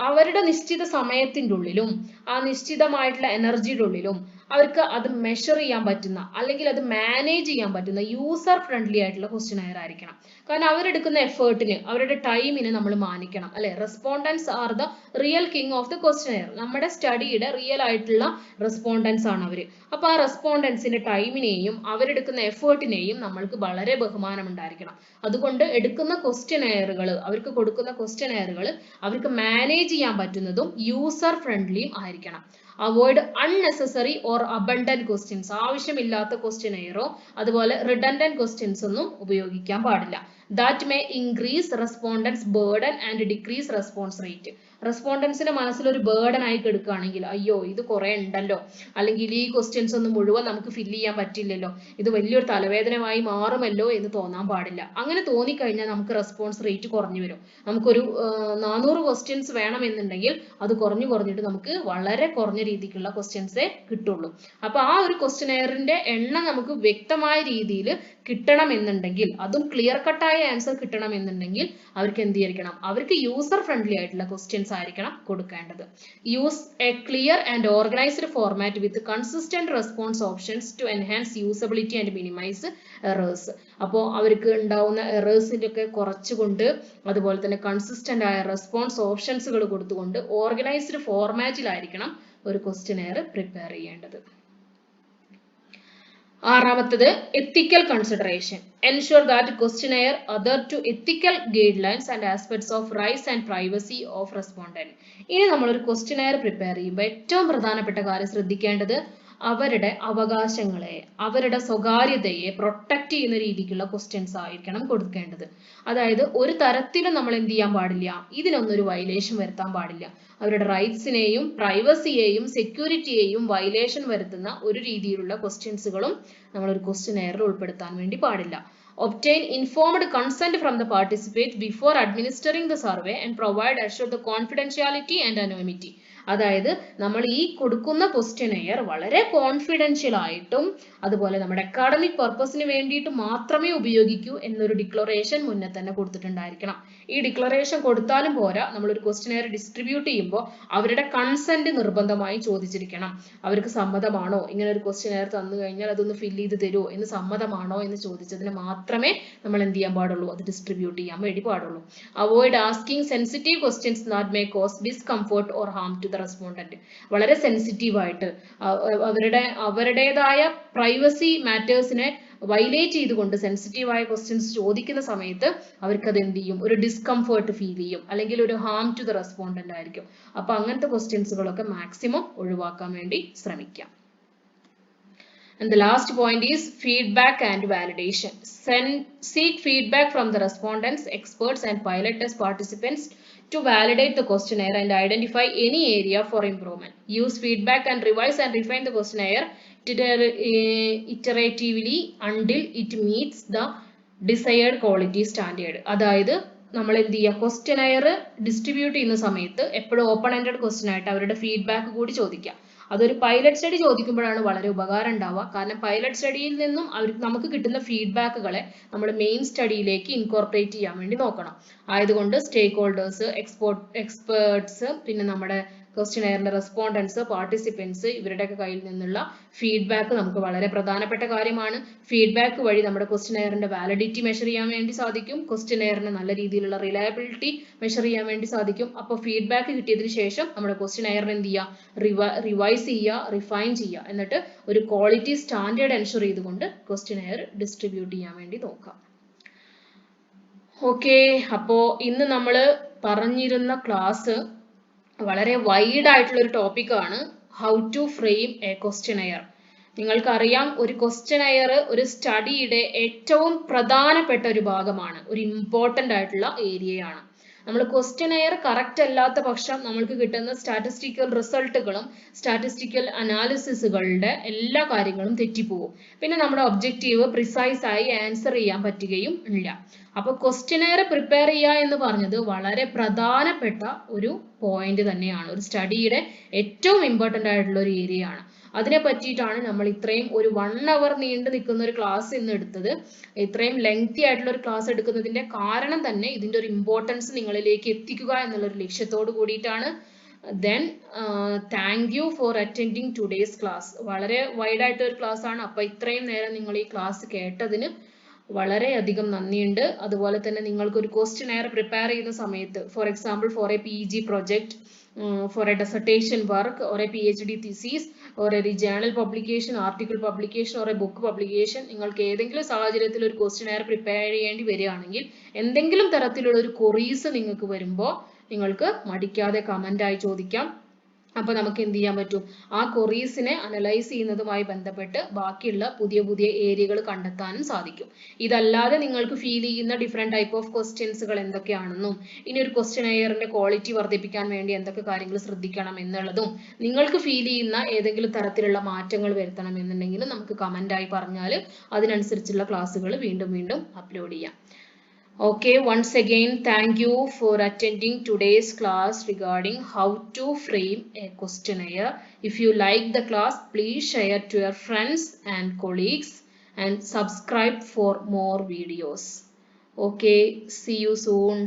അവരുടെ നിശ്ചിത സമയത്തിൻ്റെ ഉള്ളിലും ആ നിശ്ചിതമായിട്ടുള്ള എനർജിയുടെ ഉള്ളിലും അവർക്ക് അത് മെഷർ ചെയ്യാൻ പറ്റുന്ന അല്ലെങ്കിൽ അത് മാനേജ് ചെയ്യാൻ പറ്റുന്ന യൂസർ ഫ്രണ്ട്ലി ആയിട്ടുള്ള ക്വസ്റ്റ്യനെയർ ആയിരിക്കണം. കാരണം അവരെടുക്കുന്ന എഫേർട്ടിന്, അവരുടെ ടൈമിന് നമ്മൾ മാനിക്കണം, അല്ലെ? Respondents are the real king of the questionnaire. നമ്മുടെ സ്റ്റഡിയുടെ റിയൽ ആയിട്ടുള്ള റെസ്പോണ്ടൻസ് ആണ് അവര്. അപ്പൊ ആ റെസ്പോണ്ടൻസിന്റെ ടൈമിനെയും അവരെടുക്കുന്ന എഫേർട്ടിനെയും നമ്മൾക്ക് വളരെ ബഹുമാനം ഉണ്ടായിരിക്കണം. അതുകൊണ്ട് എടുക്കുന്ന ക്വസ്റ്റ്യനെയറുകൾ, അവർക്ക് കൊടുക്കുന്ന ക്വസ്റ്റ്യനെയറുകൾ അവർക്ക് മാനേജ് ചെയ്യാൻ പറ്റുന്നതും യൂസർ ഫ്രണ്ട്ലിയും ആയിരിക്കണം. Avoid unnecessary or abundant questions. ആവശ്യമില്ലാത്ത ക്വസ്റ്റ്യനെയറോ അതുപോലെ റിഡൻഡന്റ് ക്വസ്റ്റ്യൻസ് ഒന്നും ഉപയോഗിക്കാൻ പാടില്ല. That may increase respondents burden and decrease response rate. റെസ്പോണ്ടൻസിന്റെ മനസ്സിലൊരു ബേർഡൻ ആയി എടുക്കുകയാണെങ്കിൽ, അയ്യോ ഇത് കുറെ ഉണ്ടല്ലോ, അല്ലെങ്കിൽ ഈ ക്വസ്റ്റ്യൻസ് ഒന്നും മുഴുവൻ നമുക്ക് ഫില്ല് ചെയ്യാൻ പറ്റില്ലല്ലോ, ഇത് വലിയൊരു തലവേദനമായി മാറുമല്ലോ എന്ന് തോന്നാൻ പാടില്ല. അങ്ങനെ തോന്നിക്കഴിഞ്ഞാൽ നമുക്ക് റെസ്പോൺസ് റേറ്റ് കുറഞ്ഞു വരും. നമുക്കൊരു 400 ക്വസ്റ്റ്യൻസ് വേണമെന്നുണ്ടെങ്കിൽ അത് കുറഞ്ഞിട്ട് നമുക്ക് വളരെ കുറഞ്ഞ രീതിക്കുള്ള ക്വസ്റ്റ്യൻസേ കിട്ടുള്ളൂ. അപ്പൊ ആ ഒരു ക്വസ്റ്റ്യനെയറിന്റെ എണ്ണം നമുക്ക് വ്യക്തമായ രീതിയിൽ കിട്ടണമെന്നുണ്ടെങ്കിൽ, അതും ക്ലിയർ കട്ടായ ആൻസർ കിട്ടണമെന്നുണ്ടെങ്കിൽ അവർക്ക് എന്ത് ചെയ്യണം, അവർക്ക് യൂസർ ഫ്രണ്ട്ലി ആയിട്ടുള്ള ക്വസ്റ്റ്യൻസ് ആയിരിക്കണം കൊടുക്കേണ്ടത്. Use a clear and organised format with consistent response options to enhance usability and minimise errors. അപ്പോൾ അവർക്ക് ഉണ്ടാവുന്ന എറേഴ്സിന്റെ ഒക്കെ കുറച്ചുകൊണ്ട്, അതുപോലെ തന്നെ കൺസിസ്റ്റന്റ് ആയ റെസ്പോൺസ് ഓപ്ഷൻസുകൾ കൊടുത്തുകൊണ്ട് ഓർഗനൈസ്ഡ് ഫോർമാറ്റിലായിരിക്കണം ഒരു ക്വസ്റ്റ്യനെയർ പ്രിപ്പയർ ചെയ്യേണ്ടത്. ആറാമത്തത്, ethical consideration. Ensure that questionnaire adhere to ethical guidelines and aspects of rights and privacy of respondent. ഇനി നമ്മളൊരു ക്വസ്റ്റ്യനെയർ പ്രിപ്പയർ ചെയ്യുമ്പോൾ ഏറ്റവും പ്രധാനപ്പെട്ട കാര്യം ശ്രദ്ധിക്കേണ്ടത് അവരുടെ അവകാശങ്ങളെ, അവരുടെ സ്വകാര്യതയെ പ്രൊട്ടക്ട് ചെയ്യുന്ന രീതിക്കുള്ള ക്വസ്റ്റ്യൻസ് ആയിരിക്കണം കൊടുക്കേണ്ടത്. അതായത് ഒരു തരത്തിലും നമ്മൾ എന്ത് ചെയ്യാൻ പാടില്ല, ഇതിനൊന്നും ഒരു വയലേഷൻ വരുത്താൻ പാടില്ല. അവരുടെ റൈറ്റ്സിനെയും പ്രൈവസിയെയും സെക്യൂരിറ്റിയെയും വയലേഷൻ വരുത്തുന്ന ഒരു രീതിയിലുള്ള ക്വസ്റ്റ്യൻസുകളും നമ്മളൊരു ക്വസ്റ്റ്യനെയറിൽ ഉൾപ്പെടുത്താൻ വേണ്ടി പാടില്ല. Obtain informed consent from the participant before administering the survey and provide assure the confidentiality and anonymity. അതായത് നമ്മൾ ഈ കൊടുക്കുന്ന ക്വസ്റ്റ്യനെയർ വളരെ കോൺഫിഡൻഷ്യൽ ആയിട്ടും അതുപോലെ നമ്മുടെ അക്കാഡമിക് പർപ്പസിന് വേണ്ടിയിട്ട് മാത്രമേ ഉപയോഗിക്കൂ എന്നൊരു ഡിക്ലറേഷൻ മുന്നേ തന്നെ കൊടുത്തിട്ടുണ്ടായിരിക്കണം. ഈ ഡിക്ലറേഷൻ കൊടുത്താലും പോരാ, നമ്മളൊരു ക്വസ്റ്റ്യനെയർ ഡിസ്ട്രിബ്യൂട്ട് ചെയ്യുമ്പോൾ അവരുടെ കൺസെന്റ് നിർബന്ധമായി ചോദിച്ചിരിക്കണം. അവർക്ക് സമ്മതമാണോ, ഇങ്ങനെ ഒരു ക്വസ്റ്റ്യനെയർ തന്നു കഴിഞ്ഞാൽ അതൊന്ന് ഫില്ല് ചെയ്ത് തരുമോ എന്ന് സമ്മതമാണോ എന്ന് ചോദിച്ചതിന് മാത്രമേ നമ്മൾ എന്ത് ചെയ്യാൻ പാടുള്ളൂ, അത് ഡിസ്ട്രിബ്യൂട്ട് ചെയ്യാൻ വേണ്ടി പാടുള്ളൂ. Avoid asking sensitive questions that may cause discomfort or harm to the respondent. വളരെ സെൻസിറ്റീവ് ആയിട്ട് അവരുടേതായ പ്രൈവസി മാറ്റേഴ്സിനെ വയലേറ്റ് ചെയ്തുകൊണ്ട് സെൻസിറ്റീവ് ആയ ക്വസ്റ്റ്യൻസ് ചോദിക്കുന്ന സമയത്ത് അവർക്ക് അത് എന്ത് ചെയ്യും, ഒരു ഡിസ്കംഫർട്ട് ഫീൽ ചെയ്യും, അല്ലെങ്കിൽ ഒരു ഹാം ടു ദ റെസ്പോണ്ടന്റ് ആയിരിക്കും. അപ്പൊ അങ്ങനത്തെ ക്വസ്റ്റ്യൻസുകളൊക്കെ മാക്സിമം ഒഴിവാക്കാൻ വേണ്ടി ശ്രമിക്കാം. And the last point is feedback and validation. Seek feedback from the respondents, experts and pilot test participants to validate the questionnaire and identify any area for improvement. Use feedback and revise and refine the questionnaire iteratively until it meets the desired quality standard. അതായത് നമ്മൾ എന്ത് ചെയ്യുക, questionnaire distribute ചെയ്യുന്ന സമയത്ത് എപ്പോഴും open ended question ആയിട്ട് അവരുടെ feedback കൂടി ചോദിക്കുക. അതൊരു പൈലറ്റ് സ്റ്റഡി ചോദിക്കുമ്പോഴാണ് വളരെ ഉപകാരം ഉണ്ടാവുക. കാരണം പൈലറ്റ് സ്റ്റഡിയിൽ നിന്നും നമുക്ക് കിട്ടുന്ന ഫീഡ്ബാക്കുകളെ നമ്മൾ മെയിൻ സ്റ്റഡിയിലേക്ക് ഇൻകോർപ്പറേറ്റ് ചെയ്യാൻ വേണ്ടി നോക്കണം. ആയതുകൊണ്ട് സ്റ്റേക്ക് ഹോൾഡേഴ്സ്, എക്സ്പേർട്സ്, പിന്നെ നമ്മുടെ ക്വസ്റ്റ്യനെയറിന്റെ റെസ്പോണ്ടൻസ്, പാർട്ടിസിപ്പൻസ്, ഇവരുടെയൊക്കെ കയ്യിൽ നിന്നുള്ള ഫീഡ്ബാക്ക് നമുക്ക് വളരെ പ്രധാനപ്പെട്ട കാര്യമാണ്. ഫീഡ്ബാക്ക് വഴി നമ്മുടെ ക്വസ്റ്റ്യനെയറിന്റെ വാലിഡിറ്റി മെഷർ ചെയ്യാൻ വേണ്ടി സാധിക്കും. ക്വസ്റ്റ്യനെയറിന് നല്ല രീതിയിലുള്ള റിലയബിലിറ്റി മെഷർ ചെയ്യാൻ വേണ്ടി സാധിക്കും. അപ്പോൾ ഫീഡ്ബാക്ക് കിട്ടിയതിന് ശേഷം നമ്മുടെ ക്വസ്റ്റ്യനെയറിന് എന്ത് ചെയ്യുക, റിവൈസ് ചെയ്യുക, റിഫൈൻ ചെയ്യുക, എന്നിട്ട് ഒരു ക്വാളിറ്റി സ്റ്റാൻഡേർഡ് എൻഷുർ ചെയ്തുകൊണ്ട് ക്വസ്റ്റ്യനെയർ ഡിസ്ട്രിബ്യൂട്ട് ചെയ്യാൻ വേണ്ടി നോക്കാം. ഓക്കെ, അപ്പോ ഇന്ന് നമ്മൾ പറഞ്ഞിരുന്ന ക്ലാസ് വളരെ വൈഡ് ആയിട്ടുള്ള ഒരു ടോപ്പിക്കാണ്, how to frame a questionnaire. നിങ്ങൾക്കറിയാം, ഒരു ക്വസ്റ്റ്യനെയർ ഒരു സ്റ്റഡിയുടെ ഏറ്റവും പ്രധാനപ്പെട്ട ഒരു ഭാഗമാണ്, ഒരു ഇമ്പോർട്ടൻ്റ് ആയിട്ടുള്ള ഏരിയയാണ്. നമ്മൾ ക്വസ്റ്റ്യനെയർ കറക്റ്റ് അല്ലാത്ത പക്ഷം നമ്മൾക്ക് കിട്ടുന്ന സ്റ്റാറ്റിസ്റ്റിക്കൽ റിസൾട്ടുകളും സ്റ്റാറ്റിസ്റ്റിക്കൽ അനാലിസിസുകളുടെ എല്ലാ കാര്യങ്ങളും തെറ്റിപ്പോവും. പിന്നെ നമ്മുടെ ഒബ്ജക്റ്റീവ് പ്രിസൈസ് ആയി ആൻസർ ചെയ്യാൻ പറ്റുകയും ഇല്ല. അപ്പൊ ക്വസ്റ്റ്യനെയർ പ്രിപ്പയർ ചെയ്യുക എന്ന് പറഞ്ഞത് വളരെ പ്രധാനപ്പെട്ട ഒരു പോയിന്റ് തന്നെയാണ്, ഒരു സ്റ്റഡിയുടെ ഏറ്റവും ഇമ്പോർട്ടൻ്റ് ആയിട്ടുള്ള ഒരു ഏരിയ ആണ്. അതിനെ പറ്റിയിട്ടാണ് നമ്മൾ ഇത്രയും ഒരു 1 hour നീണ്ടു നിൽക്കുന്ന ഒരു ക്ലാസ് ഇന്ന് എടുത്തത്. ഇത്രയും ലെങ്തി ആയിട്ടുള്ള ഒരു ക്ലാസ് എടുക്കുന്നതിന്റെ കാരണം തന്നെ ഇതിന്റെ ഒരു ഇമ്പോർട്ടൻസ് നിങ്ങളിലേക്ക് എത്തിക്കുക എന്നുള്ള ഒരു ലക്ഷ്യത്തോട് കൂടിയിട്ടാണ്. Then thank you for attending today's class. വളരെ വൈഡ് ആയിട്ട് ഒരു ക്ലാസ് ആണ്. അപ്പൊ ഇത്രയും നേരം നിങ്ങൾ ഈ ക്ലാസ് കേട്ടതിന് വളരെയധികം നന്ദിയുണ്ട്. അതുപോലെ തന്നെ നിങ്ങൾക്ക് ഒരു ക്വസ്റ്റ്യനെയർ പ്രിപ്പയർ ചെയ്യുന്ന സമയത്ത്, for example for A PG project, for a dissertation work or a PhD thesis or a journal publication, article publication or a book publication, നിങ്ങൾക്ക് ഏതെങ്കിലും സാഹചര്യത്തിൽ ഒരു ക്വസ്റ്റ്യനെയർ പ്രിപ്പയർ ചെയ്യേണ്ടി വരികയാണെങ്കിൽ, എന്തെങ്കിലും തരത്തിലുള്ള ഒരു ക്വറീസ് നിങ്ങൾക്ക് വരുമ്പോൾ നിങ്ങൾക്ക് മടിക്കാതെ കമന്റ് ആയി ചോദിക്കാം. അപ്പൊ നമുക്ക് എന്ത് ചെയ്യാൻ പറ്റും, ആ ക്വറീസിനെ അനലൈസ് ചെയ്യുന്നതുമായി ബന്ധപ്പെട്ട് ബാക്കിയുള്ള പുതിയ പുതിയ ഏരിയകൾ കണ്ടെത്താനും സാധിക്കും. ഇതല്ലാതെ നിങ്ങൾക്ക് ഫീൽ ചെയ്യുന്ന ഡിഫറെന്റ് ടൈപ്പ് ഓഫ് ക്വസ്റ്റ്യൻസുകൾ എന്തൊക്കെയാണെന്നും, ഇനി ഒരു ക്വസ്റ്റ്യനെയറിന്റെ ക്വാളിറ്റി വർദ്ധിപ്പിക്കാൻ വേണ്ടി എന്തൊക്കെ കാര്യങ്ങൾ ശ്രദ്ധിക്കണം എന്നുള്ളതും, നിങ്ങൾക്ക് ഫീൽ ചെയ്യുന്ന ഏതെങ്കിലും തരത്തിലുള്ള മാറ്റങ്ങൾ വരുത്തണം എന്നുണ്ടെങ്കിൽ നമുക്ക് കമന്റ് ആയി പറഞ്ഞാൽ അതിനനുസരിച്ചുള്ള ക്ലാസ്സുകൾ വീണ്ടും വീണ്ടും അപ്ലോഡ് ചെയ്യാം. Okay, once again, thank you for attending today's class regarding how to frame a questionnaire. If you like the class, please share to your friends and colleagues and subscribe for more videos. Okay, see you soon.